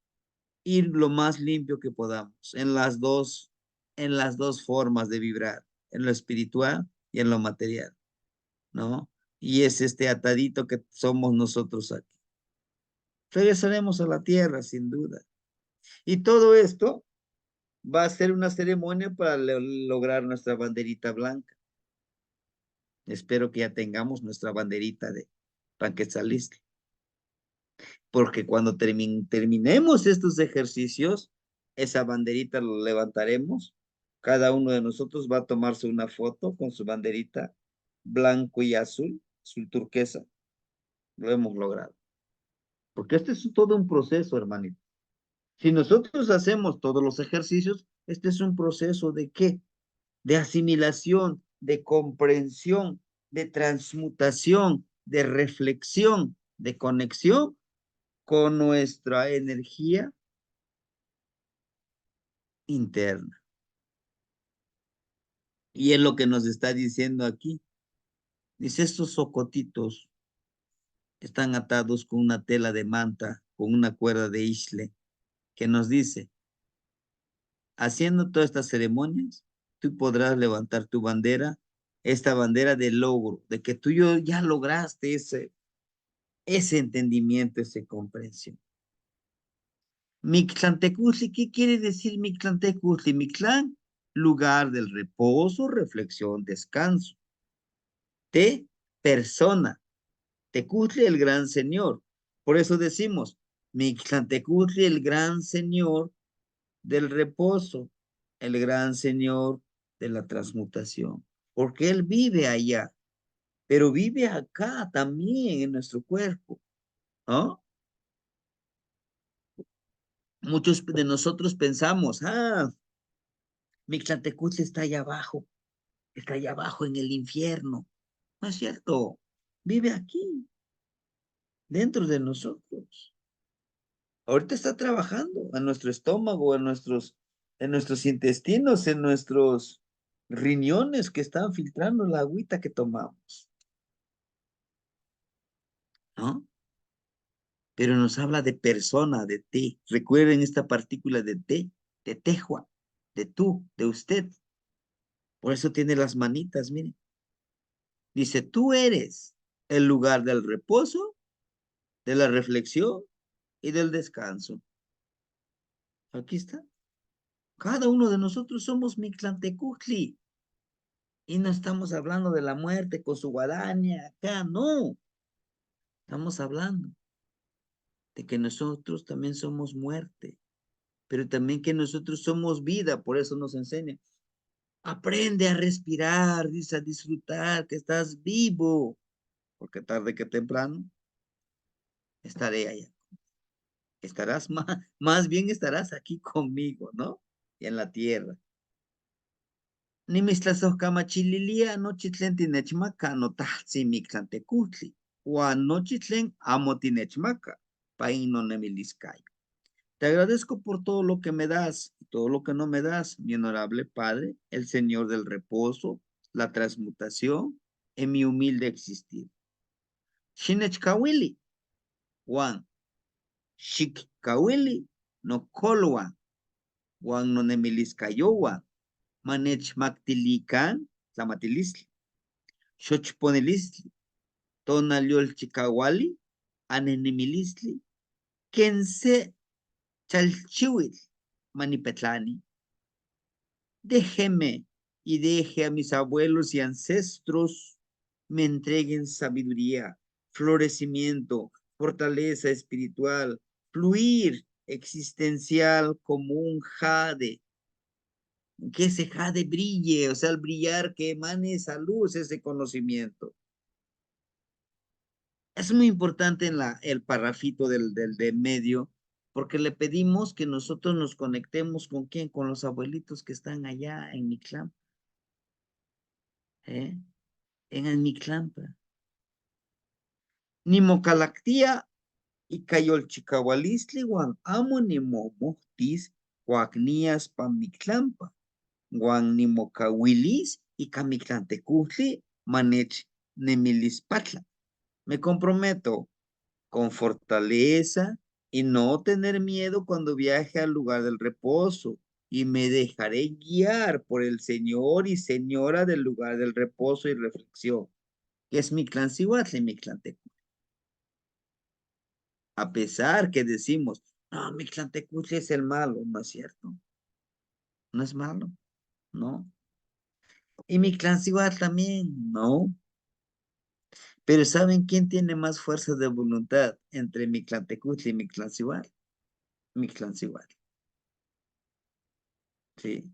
ir lo más limpio que podamos en las dos formas de vibrar, en lo espiritual y en lo material, ¿no? Y es este atadito que somos nosotros aquí. Regresaremos a la tierra, sin duda. Y todo esto va a ser una ceremonia para lograr nuestra banderita blanca. Espero que ya tengamos nuestra banderita de Panquetzalistli. Porque cuando terminemos estos ejercicios, esa banderita lo levantaremos. Cada uno de nosotros va a tomarse una foto con su banderita blanco y azul, azul turquesa. Lo hemos logrado. Porque este es todo un proceso, hermanito. Si nosotros hacemos todos los ejercicios, este es un proceso ¿de qué? De asimilación, de comprensión, de transmutación, de reflexión, de conexión con nuestra energía interna. Y es lo que nos está diciendo aquí. Dice, estos socotitos están atados con una tela de manta, con una cuerda de isle, que nos dice, haciendo todas estas ceremonias, tú podrás levantar tu bandera, esta bandera de logro, de que tú ya lograste ese entendimiento, esa comprensión. Mictlantecutli, ¿qué quiere decir Mictlantecutli? Mictlán, lugar del reposo, reflexión, descanso. Persona. Tecutli, el gran señor. Por eso decimos, Mictlantecutli, el gran señor del reposo, el gran señor de la transmutación. Porque él vive allá, pero vive acá también en nuestro cuerpo, ¿no? Muchos de nosotros pensamos, Mictlantecutli está allá abajo en el infierno. No es cierto, vive aquí, dentro de nosotros. Ahorita está trabajando en nuestro estómago, en nuestros intestinos, en nuestros riñones que están filtrando la agüita que tomamos. ¿No? Pero nos habla de persona, de ti. Recuerden esta partícula de te, de tejua, de tú, de usted. Por eso tiene las manitas, miren. Dice, tú eres el lugar del reposo, de la reflexión y del descanso. Aquí está. Cada uno de nosotros somos Mictlantecutli. Y no estamos hablando de la muerte con su guadaña acá, no. Estamos hablando de que nosotros también somos muerte, pero también que nosotros somos vida, por eso nos enseña. Aprende a respirar, dice, a disfrutar, que estás vivo, porque tarde que temprano estaré allá. Estarás más bien estarás aquí conmigo, ¿no? Y en la tierra. Ni mis camachililia nochitlen tinechmaca no tahtsi mictlantecutli. Juan nochitlen amo tinechmaca. Paino nemiliscayo. Te agradezco por todo lo que me das y todo lo que no me das, mi honorable Padre, el Señor del reposo, la transmutación en mi humilde existir. Shinechkawili, Juan, Shikkawili, no kolwan, Juan no nemiliscayowan, manechmaktilican, tlamatilisli, xochponilistli, tonaliolchikawali, anenimilistli, kense chalchiwil, manipetlani. Déjeme y deje a mis abuelos y ancestros me entreguen sabiduría, florecimiento, fortaleza espiritual, fluir existencial como un jade, que ese jade brille, o sea, el brillar que emane esa luz, ese conocimiento. Es muy importante en el parrafito del de medio, porque le pedimos que nosotros nos conectemos con quién, con los abuelitos que están allá en Mictlán, en el Mictlampa. Nimocalactía y cayolchicawalistli guan amo nimomohtis guacnías pa Mictlampa, guan nimocahuilis y camictlantecutli manech nemilispatla. Me comprometo con fortaleza y no tener miedo cuando viaje al lugar del reposo, y me dejaré guiar por el Señor y Señora del lugar del reposo y reflexión. que es Mictlancihuatl y Mictlantecutli. A pesar que decimos, no, Mictlantecutli es el malo, no es cierto. No es malo, no. Y Mictlancihuatl también, no. Pero ¿saben quién tiene más fuerza de voluntad entre Mictlantecutli y Mictlancihuatl? Mictlancihuatl, ¿sí?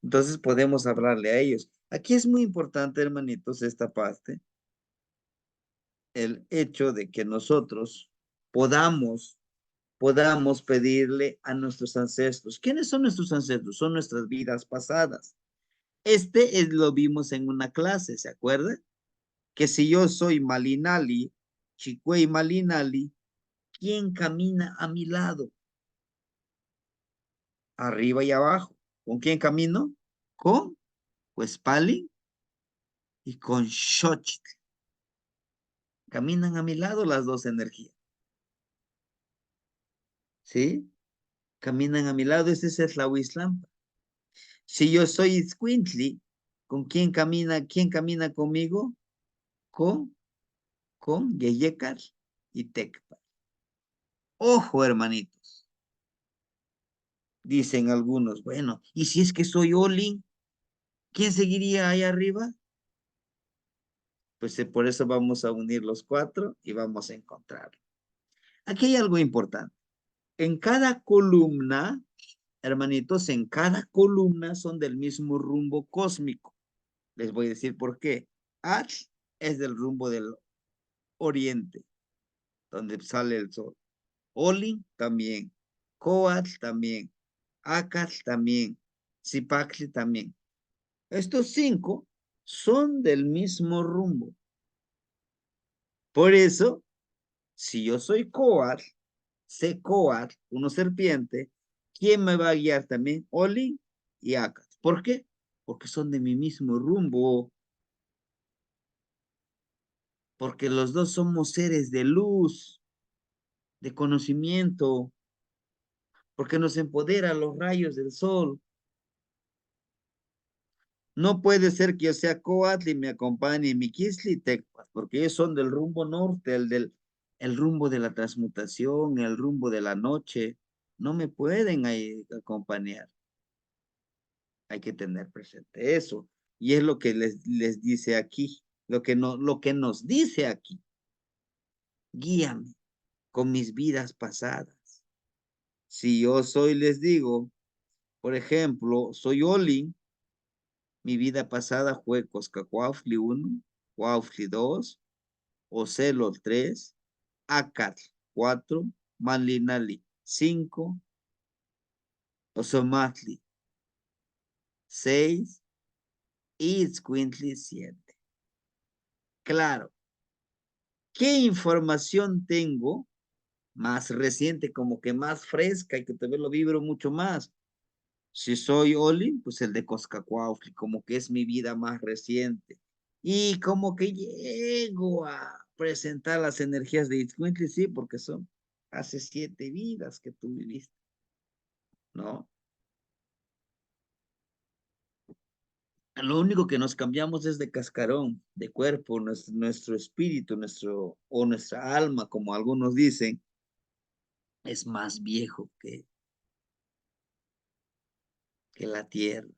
Entonces podemos hablarle a ellos. Aquí es muy importante, hermanitos, esta parte, el hecho de que nosotros podamos pedirle a nuestros ancestros. ¿Quiénes son nuestros ancestros? Son nuestras vidas pasadas. Lo vimos en una clase, ¿se acuerdan? Que si yo soy Malinali, Chicuey Malinali, ¿quién camina a mi lado? Arriba y abajo. ¿Con quién camino? Con Huespali y con Xochitl. Caminan a mi lado las dos energías. ¿Sí? Caminan a mi lado, ese es la Huizlampa. Si yo soy Iscuintli, ¿con quién camina? ¿Quién camina conmigo? Con Yeyecar y Tecpa. Ojo, hermanitos. Dicen algunos, bueno, ¿y si es que soy Olin? ¿Quién seguiría ahí arriba? Pues por eso vamos a unir los cuatro y vamos a encontrarlo. Aquí hay algo importante. En cada columna, hermanitos, en cada columna son del mismo rumbo cósmico. Les voy a decir por qué. H es del rumbo del oriente, donde sale el sol. Olin también. Coatl también. Acatl también. Zipactli también. Estos 5 son del mismo rumbo. Por eso, si yo soy Coatl, sé Coatl, uno serpiente, ¿quién me va a guiar también? Olin y Acatl. ¿Por qué? Porque son de mi mismo rumbo. Porque los dos somos seres de luz, de conocimiento, porque nos empodera los rayos del sol. No puede ser que yo sea Coatl y me acompañe Miquisli y Tecpat, porque ellos son del rumbo norte, el rumbo de la transmutación, el rumbo de la noche. No me pueden ahí acompañar. Hay que tener presente eso. Y es lo que les dice aquí, lo que nos dice aquí. Guíame con mis vidas pasadas. Si yo soy, les digo, por ejemplo, soy Olin, mi vida pasada fue Coscacuaufli 1, Cuaufli 2, Ocelo 3, Acatl 4, Malinali 5, Osomatli 6 y Itzcuintli 7. Claro, ¿qué información tengo más reciente, como que más fresca y que todavía lo vibro mucho más? Si soy Oli, pues el de Coscacuaufli, como que es mi vida más reciente. Y como que llego a presentar las energías de Itzcuintli, sí, porque son hace 7 vidas que tú viviste, ¿no? Lo único que nos cambiamos es de cascarón, de cuerpo, nuestro espíritu, o nuestra alma, como algunos dicen, es más viejo que la tierra,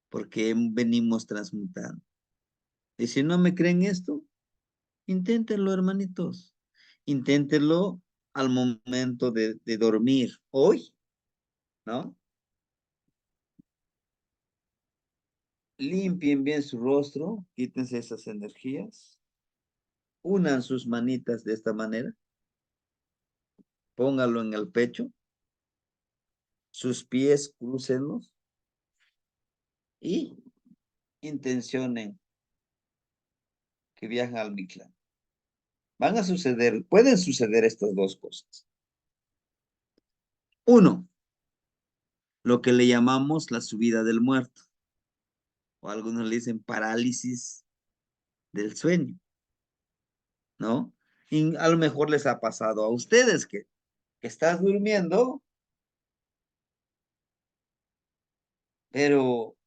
porque venimos transmutando. Y si no me creen esto, inténtenlo, hermanitos. Inténtenlo al momento de dormir hoy, ¿no? Limpien bien su rostro, quítense esas energías, unan sus manitas de esta manera, póngalo en el pecho, sus pies crúcenlos y intencionen que viajan al Mictlán. Pueden suceder estas dos cosas. Uno, lo que le llamamos la subida del muerto, o algunos le dicen parálisis del sueño, ¿no? Y a lo mejor les ha pasado a ustedes que estás durmiendo, pero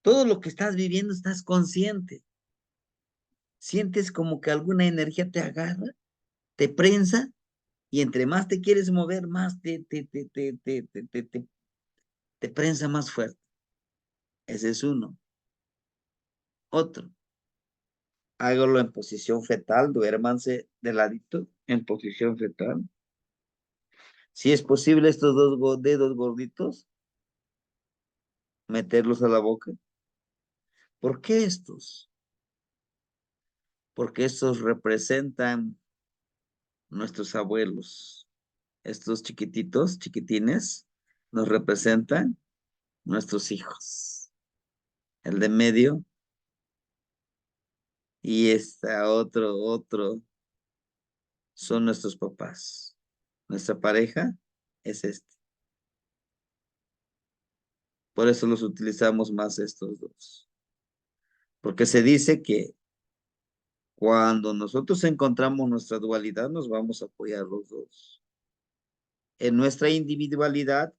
Todo lo que estás viviendo estás consciente. Sientes como que alguna energía te agarra, te prensa, y entre más te quieres mover, más te prensa más fuerte. Ese es uno. Otro. Hágalo en posición fetal, duérmanse de ladito, en posición fetal. Si es posible, estos dos dedos gorditos, meterlos a la boca. ¿Por qué estos? Porque estos representan nuestros abuelos. Estos chiquititos, chiquitines, nos representan nuestros hijos. El de medio y otro, son nuestros papás. Nuestra pareja es este. Por eso los utilizamos más estos dos. Porque se dice que cuando nosotros encontramos nuestra dualidad, nos vamos a apoyar los dos. En nuestra individualidad,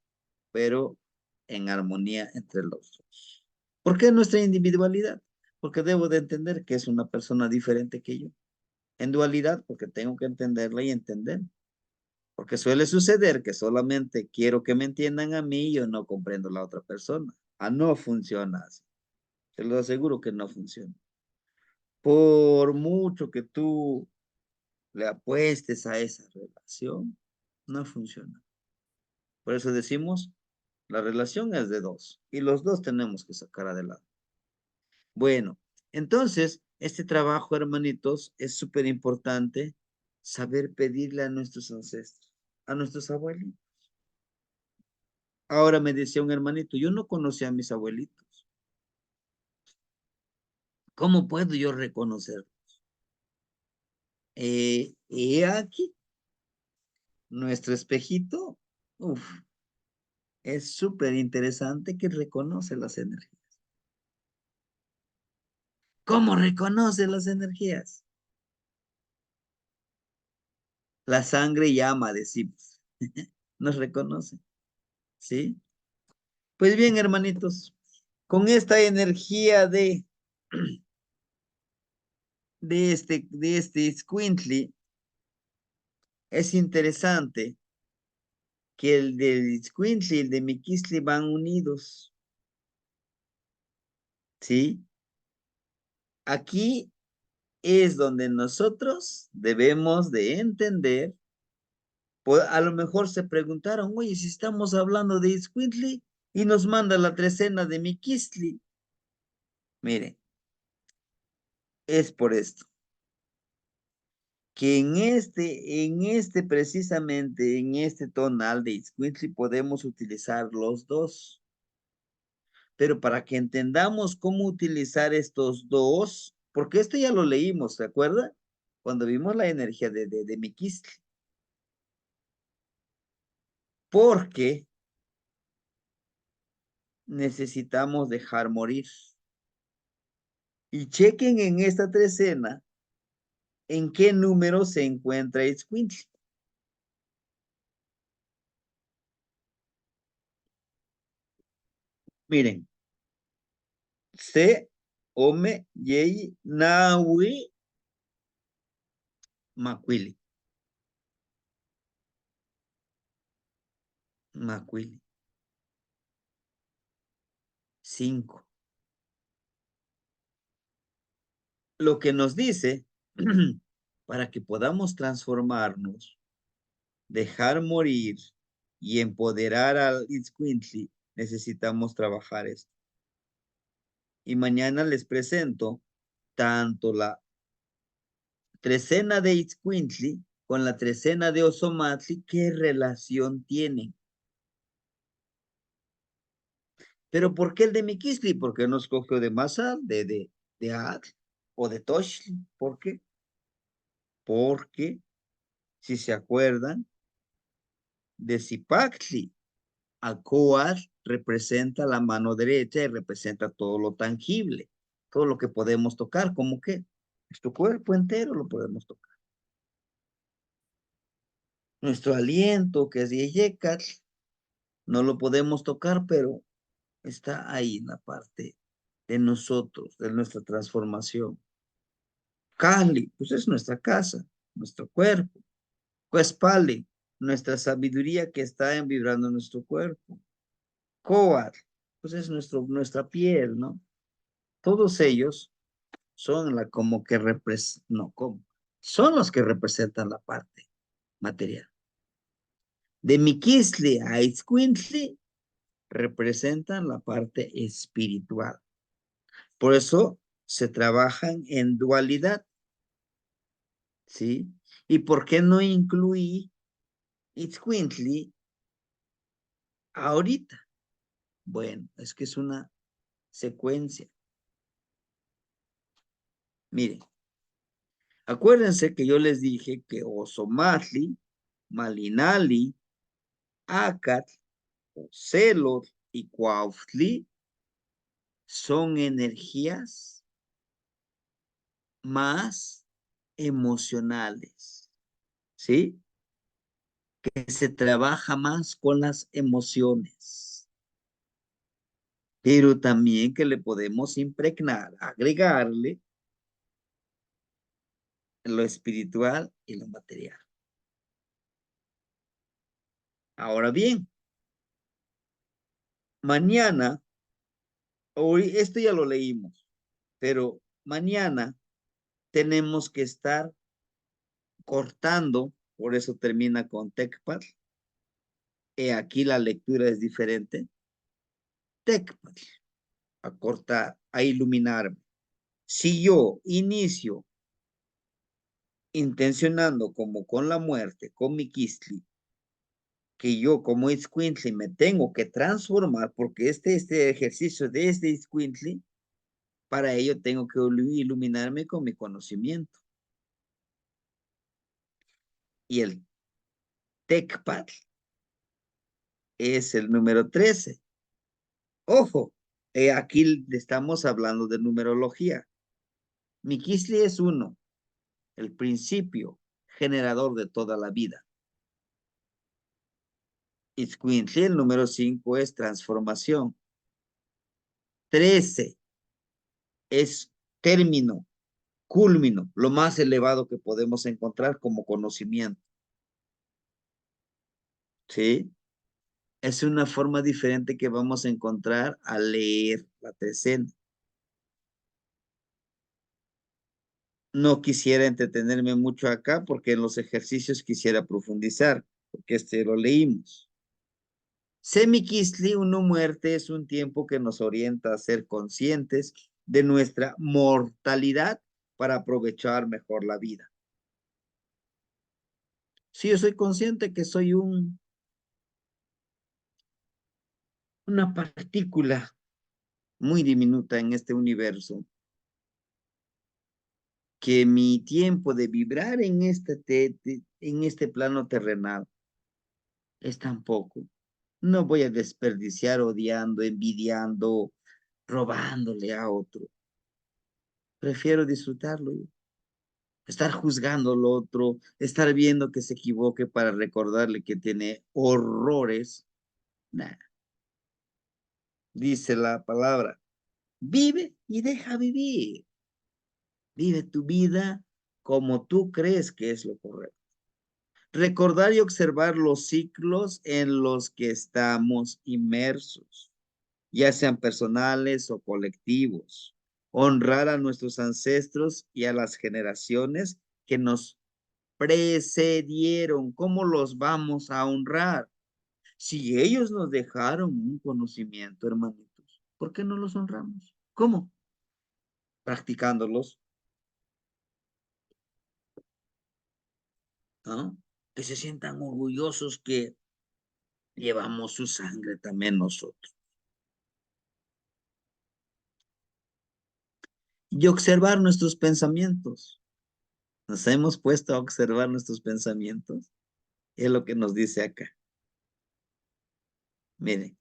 pero en armonía entre los dos. ¿Por qué nuestra individualidad? Porque debo de entender que es una persona diferente que yo. En dualidad, porque tengo que entenderla y entender. Porque suele suceder que solamente quiero que me entiendan a mí y yo no comprendo a la otra persona. No funciona así. Te lo aseguro que no funciona. Por mucho que tú le apuestes a esa relación, no funciona. Por eso decimos, la relación es de dos y los dos tenemos que sacar adelante. Bueno, entonces, este trabajo, hermanitos, es súper importante saber pedirle a nuestros ancestros, a nuestros abuelitos. Ahora me decía un hermanito, yo no conocía a mis abuelitos. ¿Cómo puedo yo reconocerlos? Y aquí, nuestro espejito, uf, es súper interesante que reconoce las energías. ¿Cómo reconoce las energías? La sangre llama, decimos. Nos reconoce, ¿sí? Pues bien, hermanitos, con esta energía de este escuintli, es interesante que el del escuintli y el de Miquistli van unidos, ¿sí? Aquí es donde nosotros debemos de entender, pues a lo mejor se preguntaron, oye, si estamos hablando de escuintli y nos manda la trecena de Miquistli. Miren, es por esto. Que precisamente, en este tonal de Itzcuintli podemos utilizar los dos. Pero para que entendamos cómo utilizar estos dos, porque esto ya lo leímos, ¿se acuerda? Cuando vimos la energía de Miquistli. Porque necesitamos dejar morir. Y chequen en esta trecena en qué número se encuentra Itzcuintli. Miren, Se, Ome, Yei, Nahui, Macuili. Macuili. 5. Lo que nos dice, para que podamos transformarnos, dejar morir y empoderar al Itzcuintli, necesitamos trabajar esto. Y mañana les presento tanto la trecena de Itzcuintli con la trecena de Osomatli, qué relación tienen. Pero ¿por qué el de Miquistli? ¿Por qué no escogió de Masal, de Ad o de Toshli? ¿Por qué? Porque, si se acuerdan, de Zipactli, Alcoar representa la mano derecha y representa todo lo tangible, todo lo que podemos tocar, como que nuestro cuerpo entero lo podemos tocar. Nuestro aliento, que es Yeyecatl, no lo podemos tocar, pero está ahí en la parte de nosotros, de nuestra transformación. Kali, pues es nuestra casa, nuestro cuerpo. Pues Pali, nuestra sabiduría que está vibrando en nuestro cuerpo. Koat, pues es nuestra piel, ¿no? Todos ellos son como que no, ¿cómo? Son los que representan la parte material. De Miquisli a Itzcuintli representan la parte espiritual. Por eso se trabajan en dualidad, ¿sí? ¿Y por qué no incluí Itzcuintli ahorita? Bueno, es que es una secuencia. Miren, acuérdense que yo les dije que Osomatli, Malinali, Acat, Ocelot y Cuautli son energías más emocionales, ¿sí? Que se trabaja más con las emociones, pero también que le podemos impregnar, agregarle lo espiritual y lo material. Ahora bien, mañana, hoy esto ya lo leímos, pero mañana tenemos que estar cortando, por eso termina con Tecpat. Aquí la lectura es diferente. Tecpat, a cortar, a iluminarme. Si yo inicio intencionando como con la muerte, con mi Kistli, que yo como Itzcuintli me tengo que transformar, porque este ejercicio de este Itzcuintli, para ello tengo que iluminarme con mi conocimiento. Y el Tecpat es el número 13. Ojo, aquí estamos hablando de numerología. Mi Kistli es 1, el principio generador de toda la vida. Itzcuintli, el número 5 es transformación. 13 es término, culmino, lo más elevado que podemos encontrar como conocimiento. ¿Sí? Es una forma diferente que vamos a encontrar al leer la trecena. No quisiera entretenerme mucho acá porque en los ejercicios quisiera profundizar, porque lo leímos. Semiquistli, uno muerte, es un tiempo que nos orienta a ser conscientes de nuestra mortalidad para aprovechar mejor la vida. Si yo soy consciente que soy una partícula muy diminuta en este universo, que mi tiempo de vibrar en este plano terrenal es tan poco. No voy a desperdiciar odiando, envidiando, robándole a otro. Prefiero disfrutarlo yo. Estar juzgando al otro, estar viendo que se equivoque para recordarle que tiene horrores. Nah. Dice la palabra, vive y deja vivir. Vive tu vida como tú crees que es lo correcto. Recordar y observar los ciclos en los que estamos inmersos, ya sean personales o colectivos. Honrar a nuestros ancestros y a las generaciones que nos precedieron. ¿Cómo los vamos a honrar? Si ellos nos dejaron un conocimiento, hermanitos, ¿por qué no los honramos? ¿Cómo? Practicándolos, ¿no? Que se sientan orgullosos que llevamos su sangre también nosotros. Y observar nuestros pensamientos. Nos hemos puesto a observar nuestros pensamientos. Es lo que nos dice acá. Miren,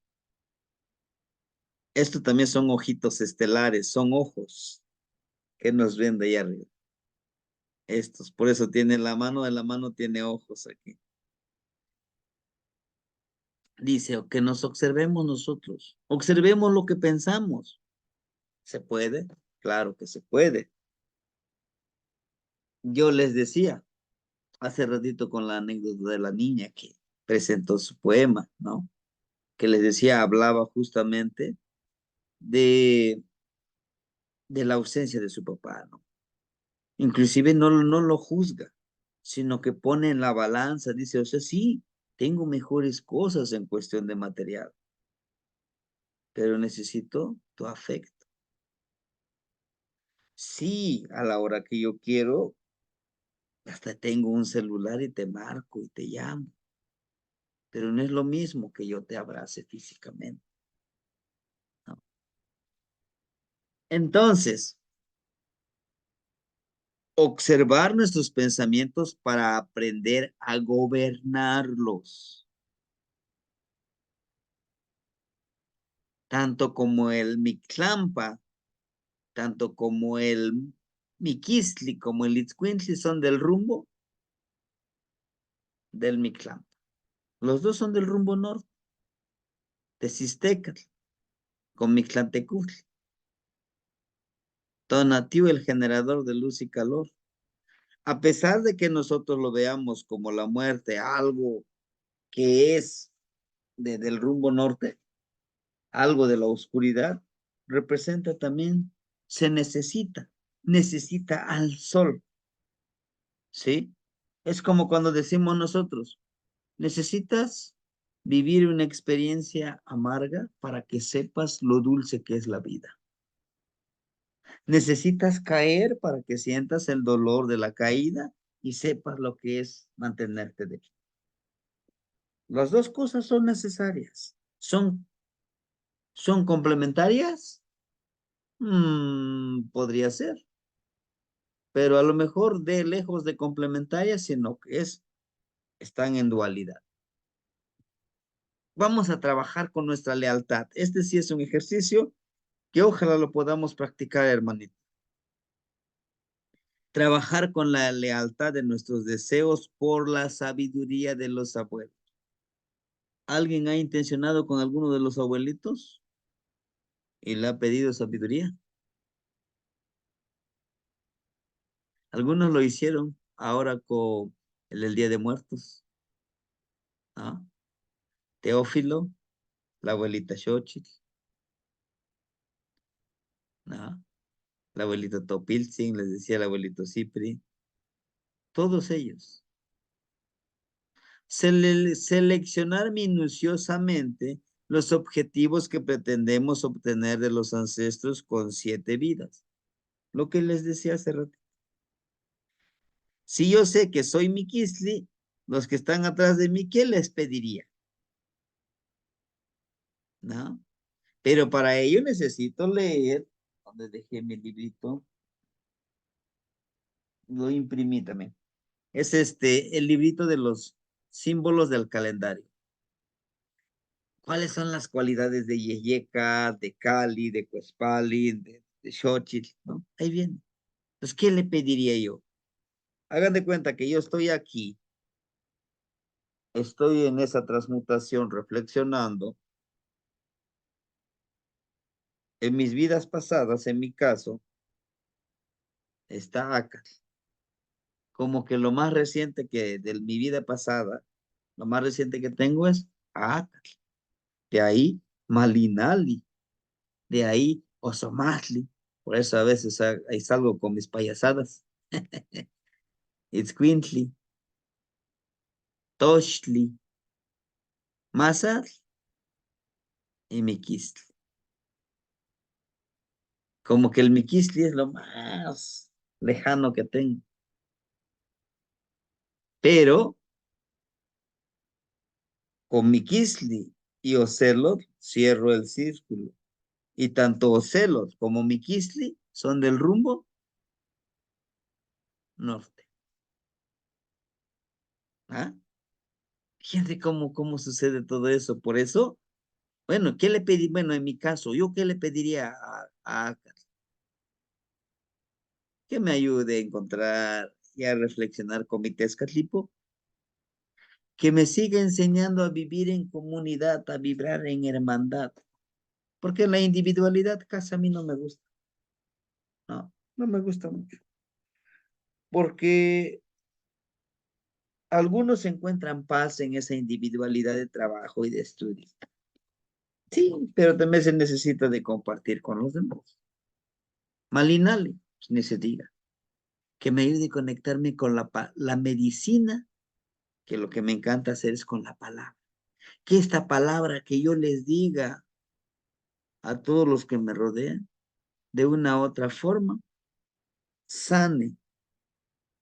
esto también son ojitos estelares, son ojos que nos ven de allá arriba. Estos, por eso tiene la mano de la mano, tiene ojos aquí. Dice, que nos observemos nosotros, observemos lo que pensamos. ¿Se puede? Claro que se puede. Yo les decía hace ratito con la anécdota de la niña que presentó su poema, ¿no? Que les decía, hablaba justamente de, de la ausencia de su papá, ¿no? Inclusive no lo juzga, sino que pone en la balanza, dice, o sea, sí, tengo mejores cosas en cuestión de material, pero necesito tu afecto. Sí, a la hora que yo quiero, hasta tengo un celular y te marco y te llamo, pero no es lo mismo que yo te abrace físicamente, ¿no? Entonces, observar nuestros pensamientos para aprender a gobernarlos, tanto como el Mictlampa, tanto como el Miquistli, como el Itzcuintli son del rumbo del Mictlampa. Los dos son del rumbo norte, de Sistecatl, con Mictlantecutli. Tonatiuh, el generador de luz y calor. A pesar de que nosotros lo veamos como la muerte, algo que es del rumbo norte, algo de la oscuridad, representa también, se necesita al sol, ¿sí? Es como cuando decimos nosotros, necesitas vivir una experiencia amarga para que sepas lo dulce que es la vida. Necesitas caer para que sientas el dolor de la caída y sepas lo que es mantenerte de pie. Las dos cosas son necesarias. ¿Son complementarias? Podría ser, pero a lo mejor de lejos de complementarias, sino que están en dualidad. Vamos a trabajar con nuestra lealtad. Este sí es un ejercicio que ojalá lo podamos practicar, hermanito. Trabajar con la lealtad de nuestros deseos por la sabiduría de los abuelos. ¿Alguien ha intencionado con alguno de los abuelitos y le ha pedido sabiduría? Algunos lo hicieron ahora con el Día de Muertos, ¿no? Teófilo, la abuelita Xochitl, ¿no? El abuelito Topiltzin, les decía el abuelito Cipri, todos ellos. Seleccionar minuciosamente los objetivos que pretendemos obtener de los ancestros con 7 vidas. Lo que les decía hace rato. Si yo sé que soy Miquistli, los que están atrás de mí, ¿qué les pediría? ¿No? Pero para ello necesito leer, donde dejé mi librito, lo imprimí también. Es el librito de los símbolos del calendario. ¿Cuáles son las cualidades de Yeyeca, de Cali, de Cuespali, de Xochitl, ¿no? Ahí viene. Entonces, ¿qué le pediría yo? Hagan de cuenta que yo estoy aquí, estoy en esa transmutación reflexionando. En mis vidas pasadas, en mi caso, está acá. Como que lo más reciente que de mi vida pasada, lo más reciente que tengo es acá. De ahí, Malinali. De ahí, Osomatli. Por eso a veces ahí salgo con mis payasadas. Itzcuintli, Tochtli, Mazatl y Miquistli. Como que el Miquistli es lo más lejano que tengo. Pero con Miquistli y Ocelot cierro el círculo. Y tanto Ocelot como Miquistli son del rumbo norte. ¿Ah? Fíjense cómo sucede todo eso. Por eso, bueno, ¿qué le pedí? Bueno, en mi caso, ¿yo qué le pediría a Ácar? Que me ayude a encontrar y a reflexionar con mi Tezcatlipo, que me siga enseñando a vivir en comunidad, a vibrar en hermandad, porque la individualidad casi a mí no me gusta. No me gusta mucho. Porque algunos encuentran paz en esa individualidad de trabajo y de estudio. Sí, pero también se necesita de compartir con los demás. Malinale, ni se diga, que me ayude a conectarme con la medicina, que lo que me encanta hacer es con la palabra. Que esta palabra que yo les diga a todos los que me rodean, de una u otra forma, sane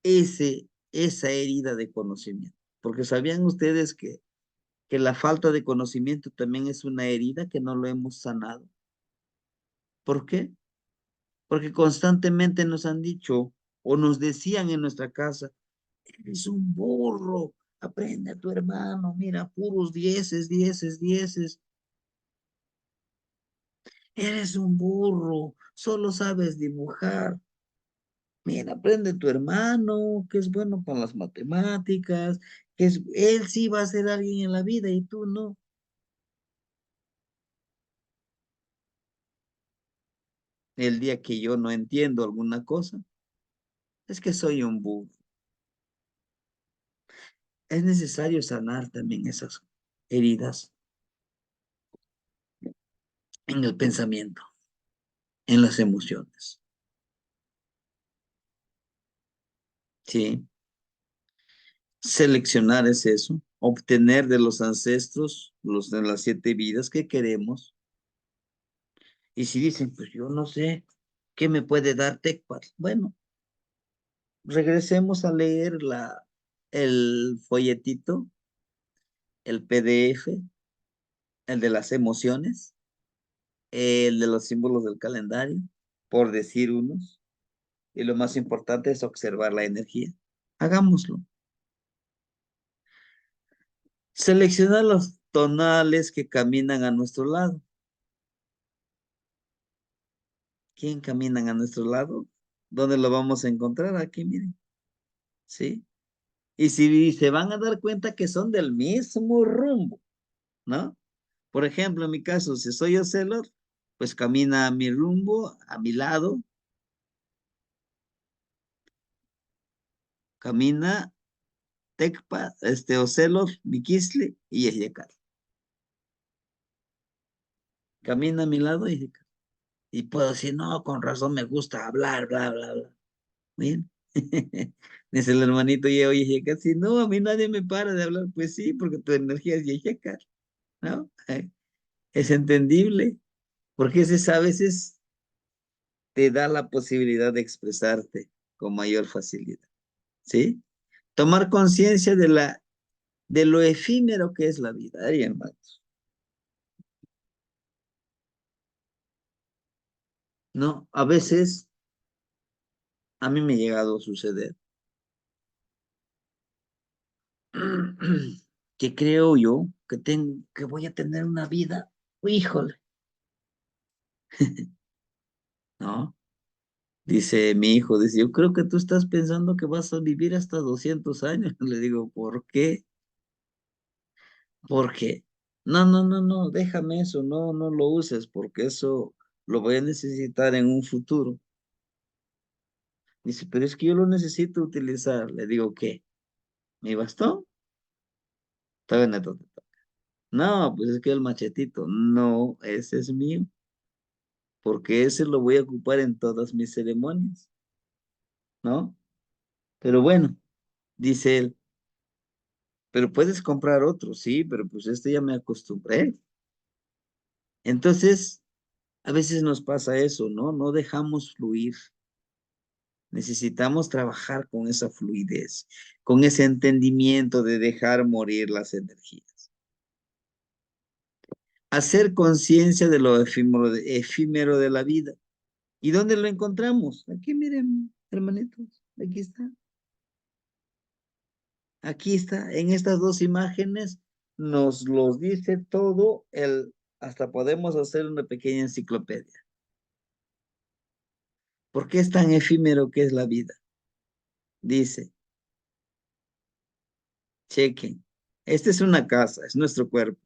esa herida de conocimiento. Porque sabían ustedes que la falta de conocimiento también es una herida que no lo hemos sanado. ¿Por qué? Porque constantemente nos han dicho o nos decían en nuestra casa, eres un burro, aprende a tu hermano, mira, puros dieces, dieces, dieces. Eres un burro, solo sabes dibujar. Mira, aprende a tu hermano, que es bueno para las matemáticas, él sí va a ser alguien en la vida y tú no. El día que yo no entiendo alguna cosa, es que soy un burro. Es necesario sanar también esas heridas en el pensamiento, en las emociones. ¿Sí? Seleccionar es eso, obtener de los ancestros, los de las 7 vidas que queremos. Y si dicen, pues yo no sé, ¿qué me puede dar Tecpat? Bueno, regresemos a leer el folletito, el PDF, el de las emociones, el de los símbolos del calendario, por decir unos. Y lo más importante es observar la energía. Hagámoslo. Seleccionar los tonales que caminan a nuestro lado. ¿Quién caminan a nuestro lado? ¿Dónde lo vamos a encontrar? Aquí, miren. ¿Sí? Y si se van a dar cuenta que son del mismo rumbo, ¿no? Por ejemplo, en mi caso, si soy Ocelot, pues camina a mi rumbo, a mi lado, camina Tecpa, Ocelot, Miquisle y Ejecal. Camina a mi lado y puedo decir, no, con razón me gusta hablar, bla, bla, bla. Bien. Dice el hermanito, y oye, Ejecal, si no, a mí nadie me para de hablar, pues sí, porque tu energía es Ejecal, ¿no? Es entendible, porque a veces te da la posibilidad de expresarte con mayor facilidad, ¿sí? Tomar conciencia de lo efímero que es la vida, ahí, hermanos. No, a veces a mí me ha llegado a suceder que creo yo que voy a tener una vida, híjole, ¿no? Dice mi hijo, dice, yo creo que tú estás pensando que vas a vivir hasta 200 años. Le digo, ¿por qué? Porque, no, no, no, no, déjame eso, no, no lo uses, porque eso lo voy a necesitar en un futuro. Dice, pero es que yo lo necesito utilizar. Le digo, ¿qué? ¿Mi bastón? Todavía no te toca. No, pues es que el machetito, no, ese es mío, porque ese lo voy a ocupar en todas mis ceremonias, ¿no? Pero bueno, dice él, pero puedes comprar otro, sí, pero pues este ya me acostumbré. Entonces, a veces nos pasa eso, ¿no? No dejamos fluir. Necesitamos trabajar con esa fluidez, con ese entendimiento de dejar morir las energías. Hacer conciencia de lo efímero de la vida. ¿Y dónde lo encontramos? Aquí miren, hermanitos, aquí está. Aquí está, en estas dos imágenes nos los dice todo hasta podemos hacer una pequeña enciclopedia. ¿Por qué es tan efímero que es la vida? Dice, chequen, esta es una casa, es nuestro cuerpo,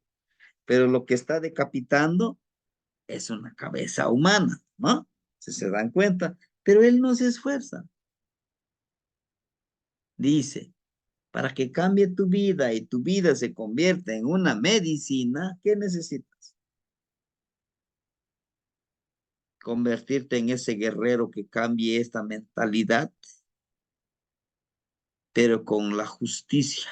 pero lo que está decapitando es una cabeza humana, ¿no? Si se dan cuenta, pero él no se esfuerza. Dice, para que cambie tu vida y tu vida se convierta en una medicina, ¿qué necesitas? Convertirte en ese guerrero que cambie esta mentalidad, pero con la justicia,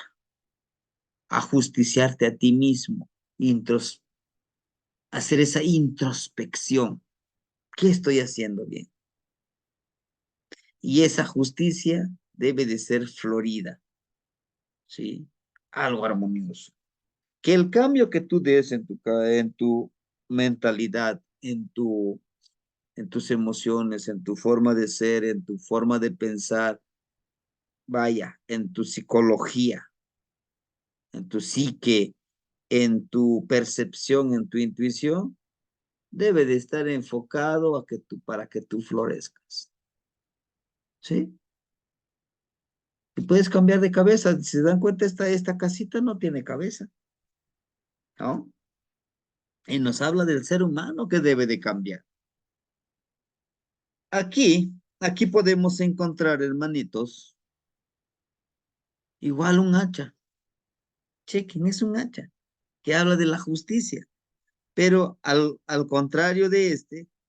ajusticiarte a ti mismo, hacer esa introspección. ¿Qué estoy haciendo bien? Y esa justicia debe de ser florida, ¿sí? Algo armonioso. Que el cambio que tú des en tu mentalidad, en tus emociones, en tu forma de ser, en tu forma de pensar, vaya, en tu psicología, en tu psique, en tu percepción, en tu intuición, debe de estar enfocado para que tú florezcas. ¿Sí? Y puedes cambiar de cabeza. Si se dan cuenta, esta casita no tiene cabeza, ¿no? Y nos habla del ser humano que debe de cambiar. Aquí podemos encontrar, hermanitos, igual un hacha. Chequen, es un hacha que habla de la justicia. Pero al contrario de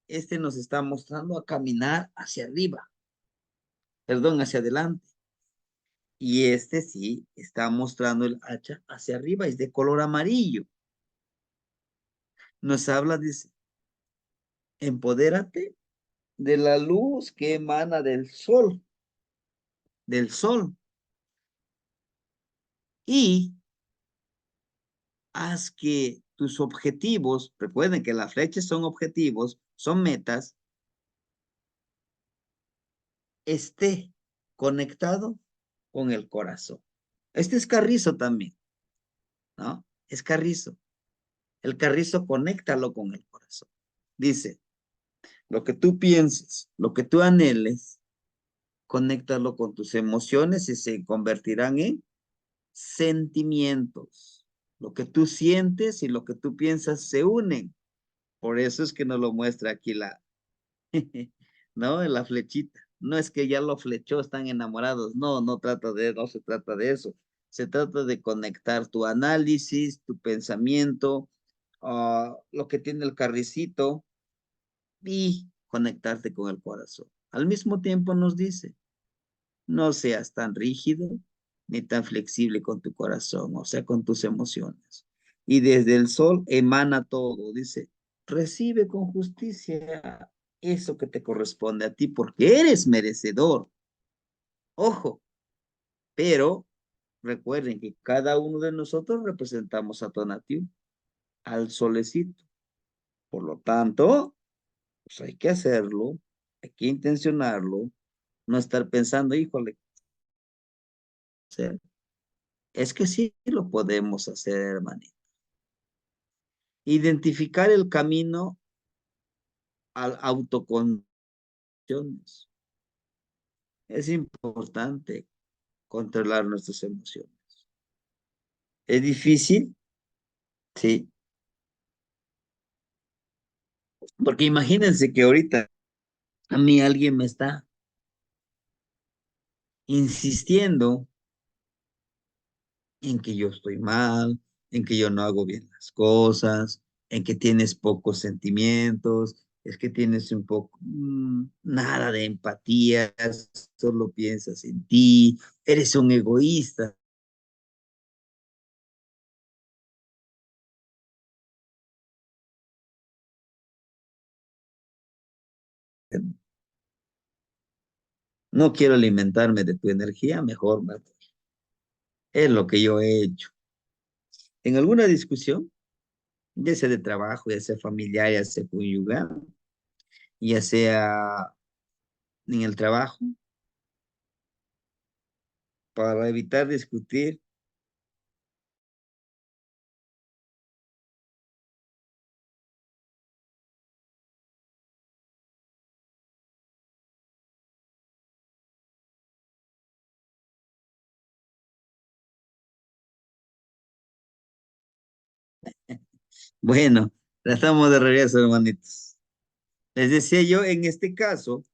este nos está mostrando a caminar hacia arriba, perdón, hacia adelante. Y este sí está mostrando el hacha hacia arriba, es de color amarillo. Nos habla, dice, empodérate de la luz que emana del sol, y haz que tus objetivos, recuerden que las flechas son objetivos, son metas, esté conectado con el corazón. Este es carrizo también, ¿no? Es carrizo. El carrizo conéctalo con el corazón. Dice, lo que tú pienses, lo que tú anheles, conéctalo con tus emociones y se convertirán en sentimientos. Lo que tú sientes y lo que tú piensas se unen. Por eso es que nos lo muestra aquí ¿no? En la flechita. No es que ya lo flechó, están enamorados. No, no se trata de eso. Se trata de conectar tu análisis, tu pensamiento, lo que tiene el carricito y conectarte con el corazón. Al mismo tiempo nos dice, no seas tan rígido ni tan flexible con tu corazón, o sea, con tus emociones. Y desde el sol emana todo, dice, recibe con justicia eso que te corresponde a ti porque eres merecedor. Ojo, pero recuerden que cada uno de nosotros representamos a Tonatiuh, al solecito. Por lo tanto, pues hay que hacerlo, hay que intencionarlo, no estar pensando, híjole, es que sí lo podemos hacer, hermanito. Identificar el camino al autoconcepción. Es importante controlar nuestras emociones. ¿Es difícil? Sí. Porque imagínense que ahorita a mí alguien me está insistiendo en que yo estoy mal, en que yo no hago bien las cosas, en que tienes pocos sentimientos, es que tienes un poco, nada de empatía, solo piensas en ti, eres un egoísta. No quiero alimentarme de tu energía, mejor me voy. Es lo que yo he hecho. En alguna discusión, ya sea de trabajo, ya sea familiar, ya sea conyugal, ya sea en el trabajo, para evitar discutir, bueno, ya estamos de regreso, hermanitos. Les decía yo, en este caso,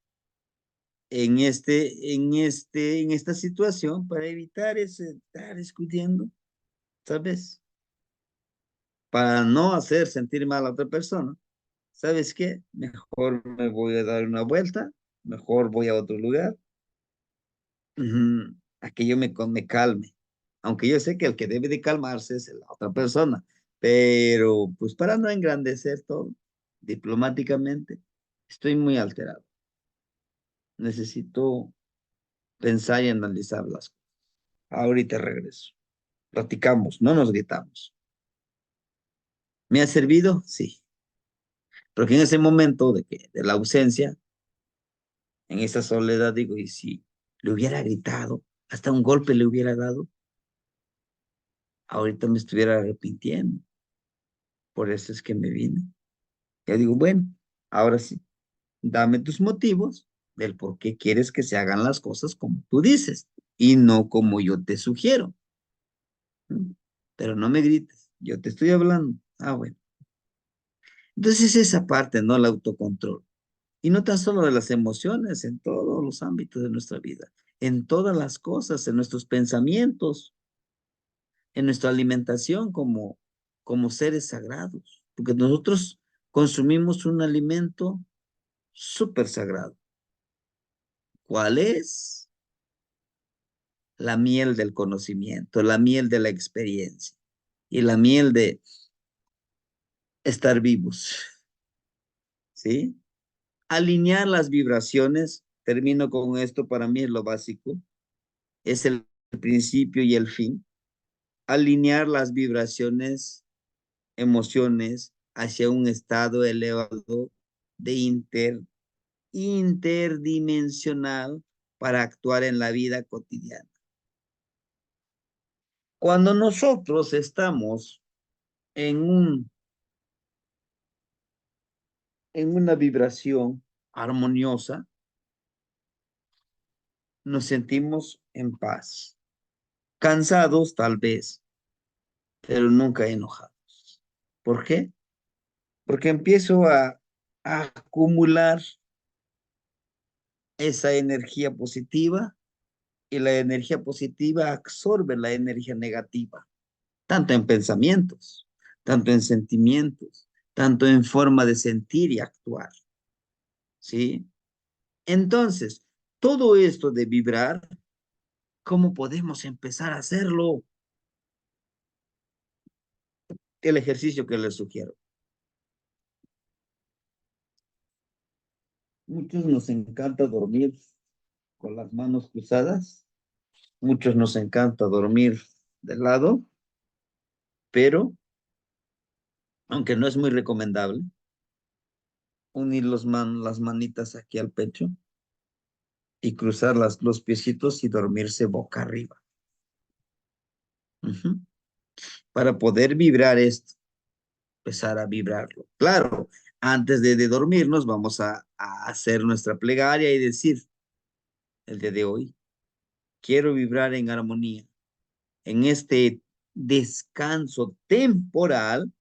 en esta situación para evitar ese estar discutiendo, ¿sabes? Para no hacer sentir mal a otra persona. ¿Sabes qué? Mejor me voy a dar una vuelta, mejor voy a otro lugar, a que yo me calme. Aunque yo sé que el que debe de calmarse es la otra persona, pero pues para no engrandecer todo diplomáticamente, estoy muy alterado. Necesito pensar y analizar las cosas. Ahorita regreso. Platicamos, no nos gritamos. ¿Me ha servido? Sí. Porque en ese momento de la ausencia, en esa soledad, digo, y si le hubiera gritado, hasta un golpe le hubiera dado, ahorita me estuviera arrepintiendo. Por eso es que me vine. Ya digo, bueno, ahora sí, dame tus motivos del por qué quieres que se hagan las cosas como tú dices y no como yo te sugiero. ¿Mm? Pero no me grites, yo te estoy hablando. Ah, bueno. Entonces esa parte, ¿no? El autocontrol. Y no tan solo de las emociones, en todos los ámbitos de nuestra vida, en todas las cosas, en nuestros pensamientos, en nuestra alimentación como seres sagrados. Porque nosotros consumimos un alimento súper sagrado. ¿Cuál es? La miel del conocimiento, la miel de la experiencia y la miel de estar vivos. ¿Sí? Alinear las vibraciones, termino con esto, para mí es lo básico, es el principio y el fin. Alinear las vibraciones, emociones hacia un estado elevado de interdimensional para actuar en la vida cotidiana. Cuando nosotros estamos en en una vibración armoniosa, nos sentimos en paz. Cansados tal vez, pero nunca enojados. ¿Por qué? Porque empiezo a acumular esa energía positiva y la energía positiva absorbe la energía negativa, tanto en pensamientos, tanto en sentimientos, tanto en forma de sentir y actuar. ¿Sí? Entonces, todo esto de vibrar, ¿cómo podemos empezar a hacerlo? El ejercicio que les sugiero. Muchos nos encanta dormir con las manos cruzadas, muchos nos encanta dormir de lado, pero aunque no es muy recomendable, unir las manitas aquí al pecho y cruzar los piecitos y dormirse boca arriba. Ujú. Para poder vibrar esto, empezar a vibrarlo. Claro, antes de dormirnos vamos a hacer nuestra plegaria y decir, el día de hoy, quiero vibrar en armonía. En este descanso temporal,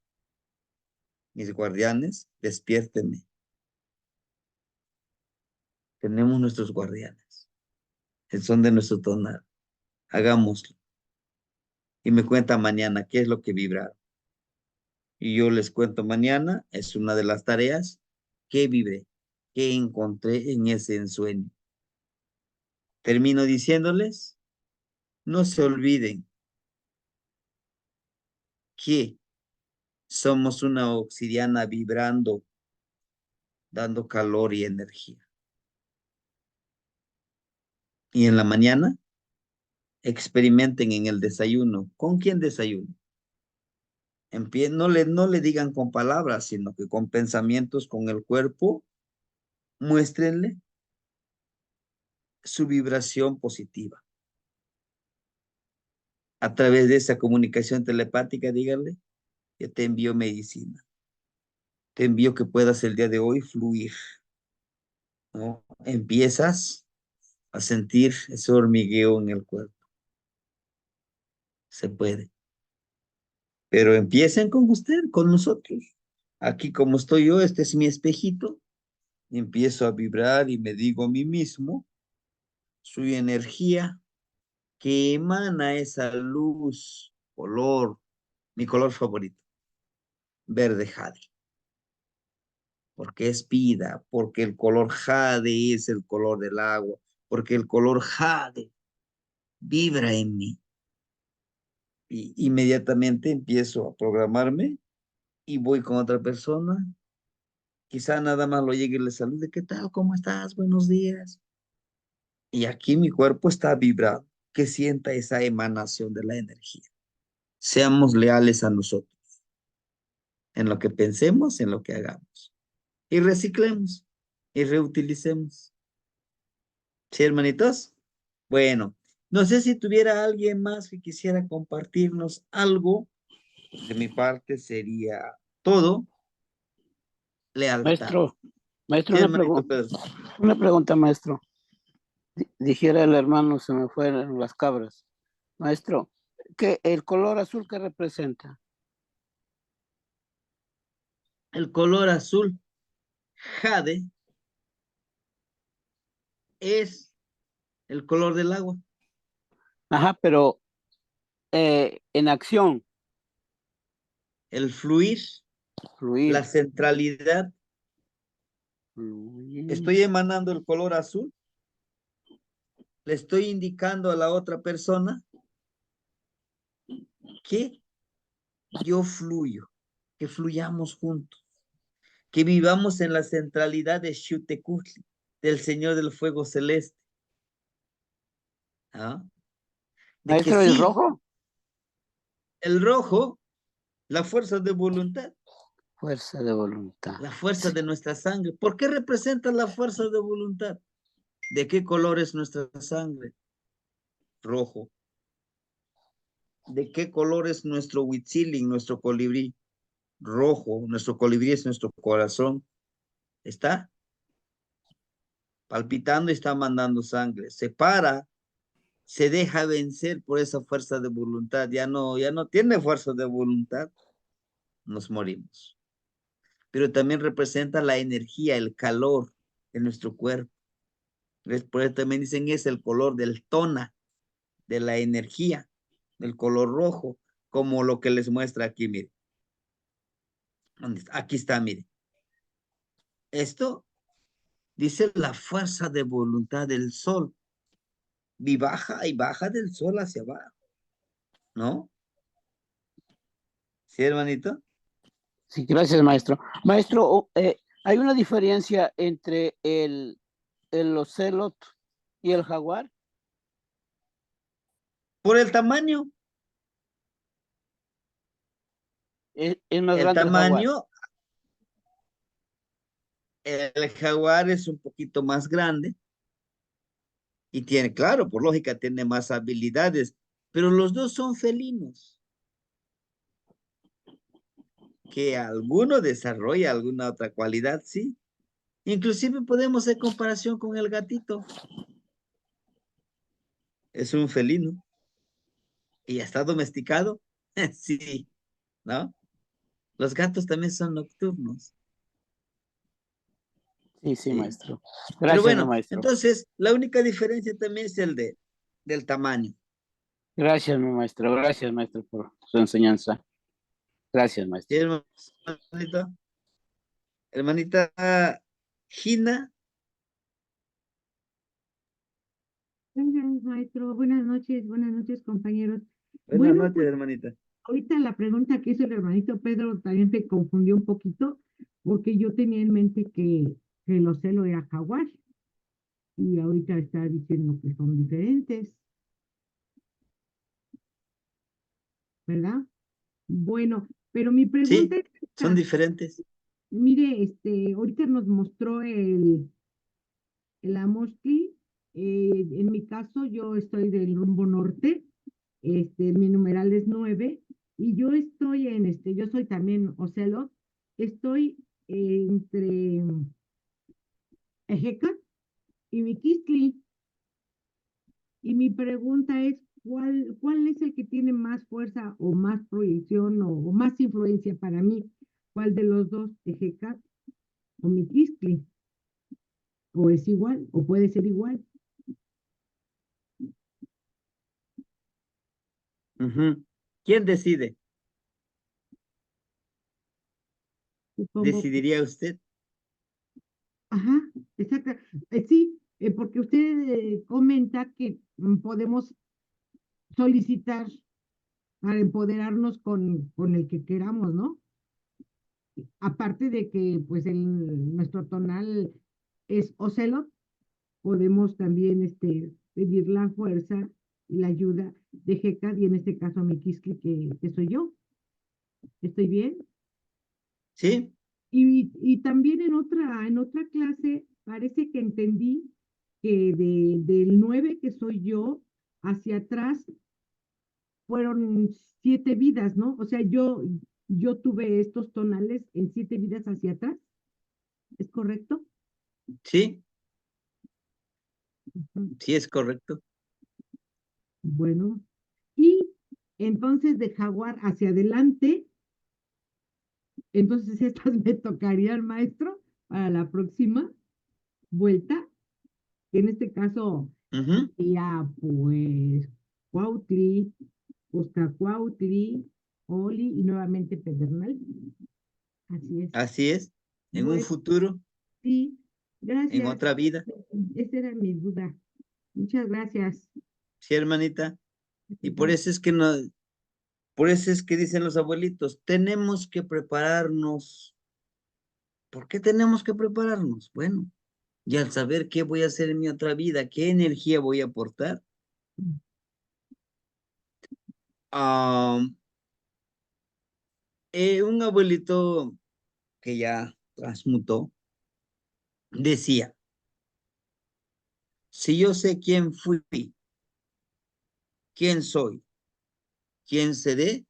mis guardianes, despiértenme. Tenemos nuestros guardianes. Son de nuestro tonar. Hagámoslo. Y me cuenta mañana qué es lo que vibraron. Y yo les cuento mañana, es una de las tareas que vibré, que encontré en ese ensueño. Termino diciéndoles, no se olviden que somos una obsidiana vibrando, dando calor y energía. Y en la mañana, experimenten en el desayuno. ¿Con quién desayuno? No le digan con palabras, sino que con pensamientos, con el cuerpo, muéstrenle su vibración positiva. A través de esa comunicación telepática, díganle, yo te envío medicina. Te envío que puedas el día de hoy fluir, ¿no? Empiezas a sentir ese hormigueo en el cuerpo. Se puede. Pero empiecen con usted, con nosotros. Aquí como estoy yo, este es mi espejito. Empiezo a vibrar y me digo a mí mismo, su energía que emana esa luz, color, mi color favorito, verde jade. Porque es vida, porque el color jade es el color del agua, porque el color jade vibra en mí. Y inmediatamente empiezo a programarme y voy con otra persona. Quizá nada más lo llegue y le salude. ¿Qué tal? ¿Cómo estás? Buenos días. Y aquí mi cuerpo está vibrando, que sienta esa emanación de la energía. Seamos leales a nosotros, en lo que pensemos, en lo que hagamos. Y reciclemos y reutilicemos. ¿Sí, hermanitos? Bueno, no sé si tuviera alguien más que quisiera compartirnos algo. De mi parte sería todo. Lealtad. Maestro, Sí, hermanito Pedro. una pregunta, maestro. Dijera el hermano, se me fueron las cabras. Maestro, ¿qué el color azul que representa? El color azul, jade, es el color del agua. Ajá, pero en acción, El fluir, fluir. la centralidad. Fluir. Estoy emanando el color azul. Le estoy indicando a la otra persona que yo fluyo, que fluyamos juntos, que vivamos en la centralidad de Xiuhtecutli, del Señor del Fuego Celeste. ¿Ah? De que Maestro, ¿el sí, rojo? el rojo, la fuerza de voluntad, Fuerza de voluntad. la fuerza de nuestra sangre. ¿Por qué representa la fuerza de voluntad? ¿De qué color es nuestra sangre? Rojo. ¿De qué color es nuestro huitzilin, nuestro colibrí? Rojo. Nuestro colibrí es nuestro corazón. Está palpitando y está mandando sangre. Se para, se deja vencer por esa fuerza de voluntad. Ya no tiene fuerza de voluntad. Nos morimos. Pero también representa la energía, el calor de nuestro cuerpo. Por eso también dicen es el color del tona, de la energía, del color rojo, como lo que les muestra aquí, mire. Aquí está, mire. Esto dice la fuerza de voluntad del sol. Y baja del sol hacia abajo, ¿no? ¿Sí, hermanito? Sí, gracias, maestro. Maestro, ¿hay una diferencia entre el ocelot y el jaguar? Por el tamaño. Es más El grande el jaguar. tamaño, el jaguar es un poquito más grande y tiene, claro, por lógica, tiene más habilidades, pero los dos son felinos. Que alguno desarrolla alguna otra cualidad, sí. Inclusive podemos hacer comparación con el gatito. Es un felino y está domesticado. Sí, ¿no? Los gatos también son nocturnos. Sí, Sí. maestro. Pero Gracias, bueno, maestro. entonces la única diferencia también es del tamaño. Gracias, maestro. Gracias, maestro, por su enseñanza. Gracias, ¿Sí, maestro. hermanita? Hermanita Gina. Gracias, maestro. Buenas noches, compañeros. Buenas Bueno, noches, pues hermanita. ahorita la pregunta que hizo el hermanito Pedro también me confundió un poquito, porque yo tenía en mente que el ocelo era jaguar, y ahorita está diciendo que son diferentes, ¿verdad? Bueno, pero mi pregunta Sí, es son esta. diferentes. Mire, ahorita nos mostró el Amoshki. En mi caso, yo estoy del rumbo norte. Mi numeral es 9 y yo estoy yo soy también Ocelo, estoy entre Ejecas y Miquistli, y mi pregunta es, ¿cuál es el que tiene más fuerza o más proyección o más influencia para mí? ¿Cuál de los dos, Ejecas o Miquistli? ¿O es igual? ¿O puede ser igual? Ujú. ¿Quién decide? Supongo. ¿Decidiría usted? Ajá, exacto. Sí, porque usted comenta que podemos solicitar para empoderarnos con el que queramos, ¿no? Aparte de que, pues, nuestro tonal es Ocelot, podemos también pedir la fuerza y la ayuda de Hecate, y en este caso a Mikiski, que soy yo. ¿Estoy bien? ¿Sí? Y también en otra clase parece que entendí que del 9 que soy yo hacia atrás fueron 7 vidas, ¿no? O sea, yo tuve estos tonales en 7 vidas hacia atrás. ¿Es correcto? ¿Sí? Ujú. Sí, es correcto. Bueno, y entonces de jaguar hacia adelante, entonces estas me tocarían, maestro, para la próxima vuelta, que en este caso Ujú. sería pues Cuautli, Cuautli, Oli y nuevamente Pedernal. Así es. Así es. En un Bueno, futuro, sí, en gracias. otra vida. Esa era mi duda. Muchas gracias. Sí, hermanita. Y por eso es que no, por eso es que dicen los abuelitos, tenemos que prepararnos. ¿Por qué tenemos que prepararnos? Bueno, y al saber qué voy a hacer en mi otra vida, qué energía voy a aportar. Ah, un abuelito que ya transmutó decía, si yo sé quién fui, quién soy, quién seré,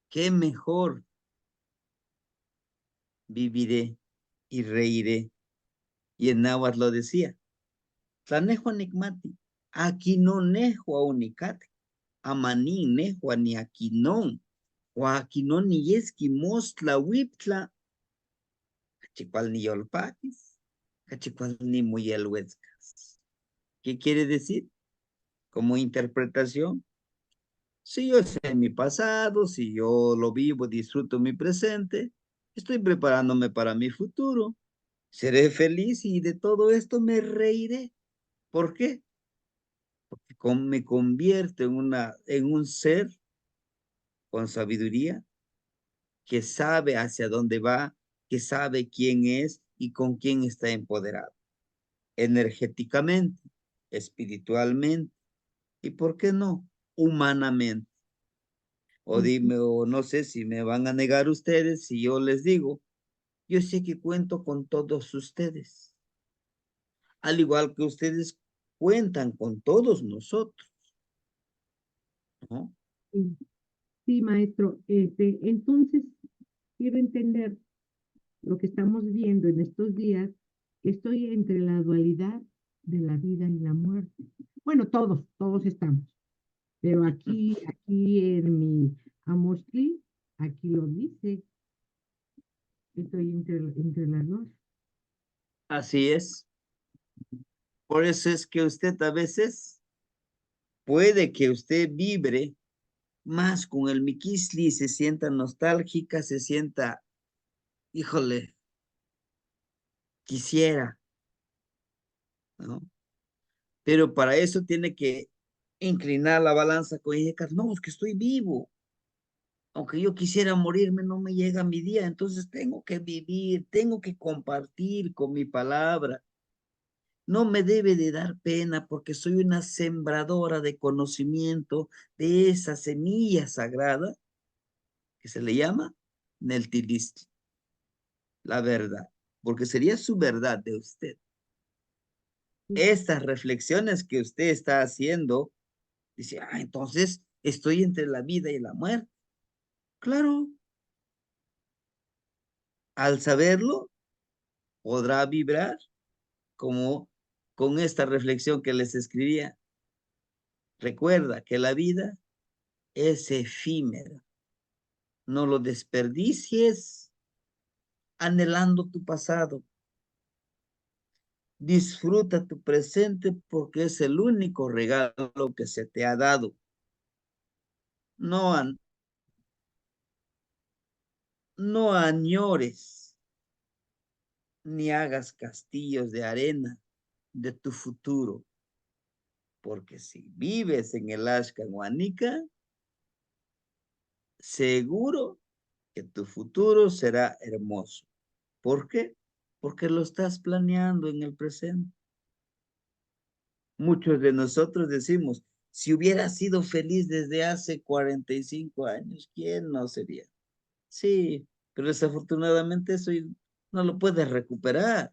qué mejor viviré y reiré. Y en náhuatl lo decía, Tlanejo Nicmati, aquí no nejo a unicate, amaní nejo a ni aquinon, o aquinon ni yeski mostla huiptla, cachicual ni yolpaquis, cachicual ni muyelhuetzcas. ¿Qué quiere decir? Como interpretación, si yo sé mi pasado, si yo lo vivo, disfruto mi presente, estoy preparándome para mi futuro. Seré feliz y de todo esto me reiré. ¿Por qué? Porque me convierto en un ser con sabiduría que sabe hacia dónde va, que sabe quién es y con quién está empoderado. Energéticamente, espiritualmente y, ¿por qué no? Humanamente. O dime, o no sé si me van a negar ustedes si yo les digo, yo sé que cuento con todos ustedes, al igual que ustedes cuentan con todos nosotros, ¿no? Sí, sí, maestro. Entonces, quiero entender lo que estamos viendo en estos días, que estoy entre la dualidad de la vida y la muerte. Bueno, todos estamos, pero aquí en mi Amostli, aquí lo dice, estoy entre las dos. Así es. Por eso es que usted a veces puede que usted vibre más con el Miquisli, se sienta nostálgica, se sienta, híjole, quisiera, ¿no? Pero para eso tiene que inclinar la balanza con ella, no, es que estoy vivo. Aunque yo quisiera morirme, no me llega mi día, entonces tengo que vivir, tengo que compartir con mi palabra. No me debe de dar pena porque soy una sembradora de conocimiento de esa semilla sagrada que se le llama Neltilistli, la verdad, porque sería su verdad de usted. Estas reflexiones que usted está haciendo, dice, entonces estoy entre la vida y la muerte. Claro, al saberlo, podrá vibrar como con esta reflexión que les escribía. Recuerda que la vida es efímera. No lo desperdicies anhelando tu pasado. Disfruta tu presente porque es el único regalo que se te ha dado. no añores ni hagas castillos de arena de tu futuro, porque si vives en el Ashcan Huanica, seguro que tu futuro será hermoso. ¿Por qué? Porque lo estás planeando en el presente. Muchos de nosotros decimos, si hubiera sido feliz desde hace 45 años, ¿quién no sería? Sí, pero desafortunadamente eso no lo puedes recuperar.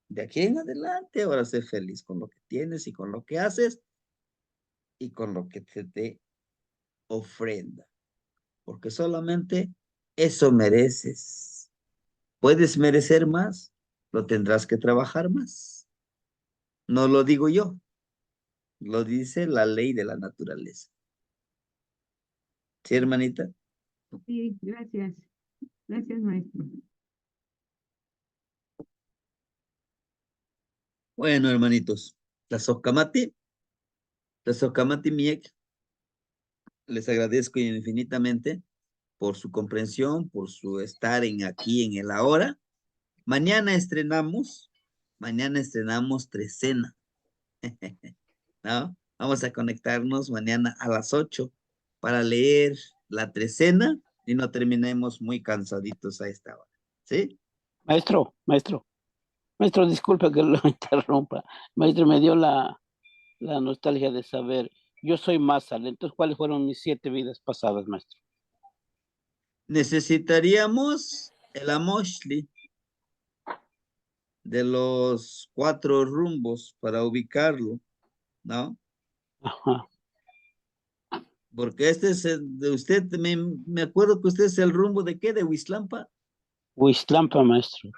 De aquí en adelante, ahora sé feliz con lo que tienes y con lo que haces y con lo que te ofrenda. Porque solamente eso mereces. ¿Puedes merecer más? Lo tendrás que trabajar más. No lo digo yo, lo dice la ley de la naturaleza. ¿Sí, hermanita? Sí, gracias. Gracias, maestro. Bueno, hermanitos, la Socamati Miek, les agradezco infinitamente por su comprensión, por su estar aquí en el ahora. Mañana estrenamos Trecena, ¿no? Vamos a conectarnos mañana a las 8 para leer la Trecena y no terminemos muy cansaditos a esta hora, ¿sí? Maestro, disculpe que lo interrumpa. Maestro, me dio la nostalgia de saber, yo soy Mazal, entonces, ¿cuáles fueron mis 7 vidas pasadas, maestro? Necesitaríamos el Amoshli de los 4 rumbos para ubicarlo, ¿no? Ajá. Porque este es de usted, me acuerdo que usted es el rumbo de ¿qué? ¿De Huizlampa? Huizlampa, maestro.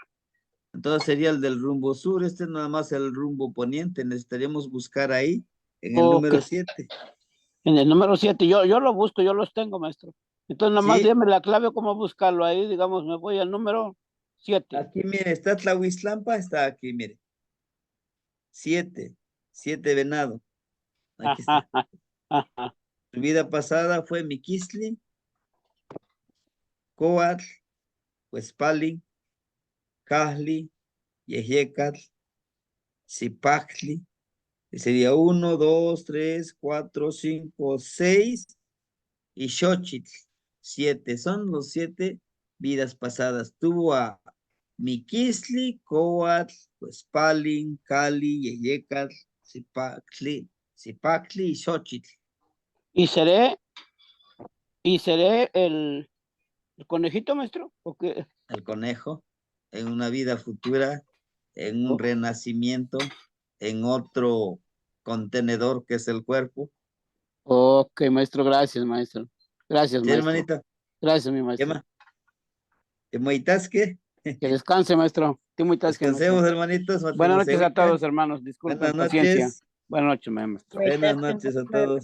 Entonces sería el del rumbo sur, este es nada más el rumbo poniente, necesitaríamos buscar ahí en el número 7. En el número 7, yo lo busco, yo los tengo, maestro. Entonces, nada más Sí. dígame la clave, cómo buscarlo ahí, digamos, me voy al número 7. Aquí, mire, está Tlahuizlampa, está aquí, mire. 7 Venado. Aquí está. Ajá. Su vida pasada fue Miquisli, Coatl, Huespali, Cajli, Yehiecal, Zipacli. Sería 1, 2, 3, 4, 5, 6 y Xochitl, 7. Son los 7 vidas pasadas. Tuvo a Miquisli, Coatl, Huespali, Cali, Yehiecal, Zipacli y Xochitl. ¿Y seré el conejito, maestro? ¿O qué? El conejo, en una vida futura, en un renacimiento, en otro contenedor que es el cuerpo. Ok, maestro, gracias, maestro. Gracias, ¿Sí, maestro. hermanita? Gracias, mi ¿Qué maestro. más? ¿Qué moitasque? Que descanse, maestro. Descansemos, hermanitos. Buenas noches a Matemos todos, hermanos. Disculpen, Buenas paciencia. noches. Buenas noches, maestro. Buenas noches a todos.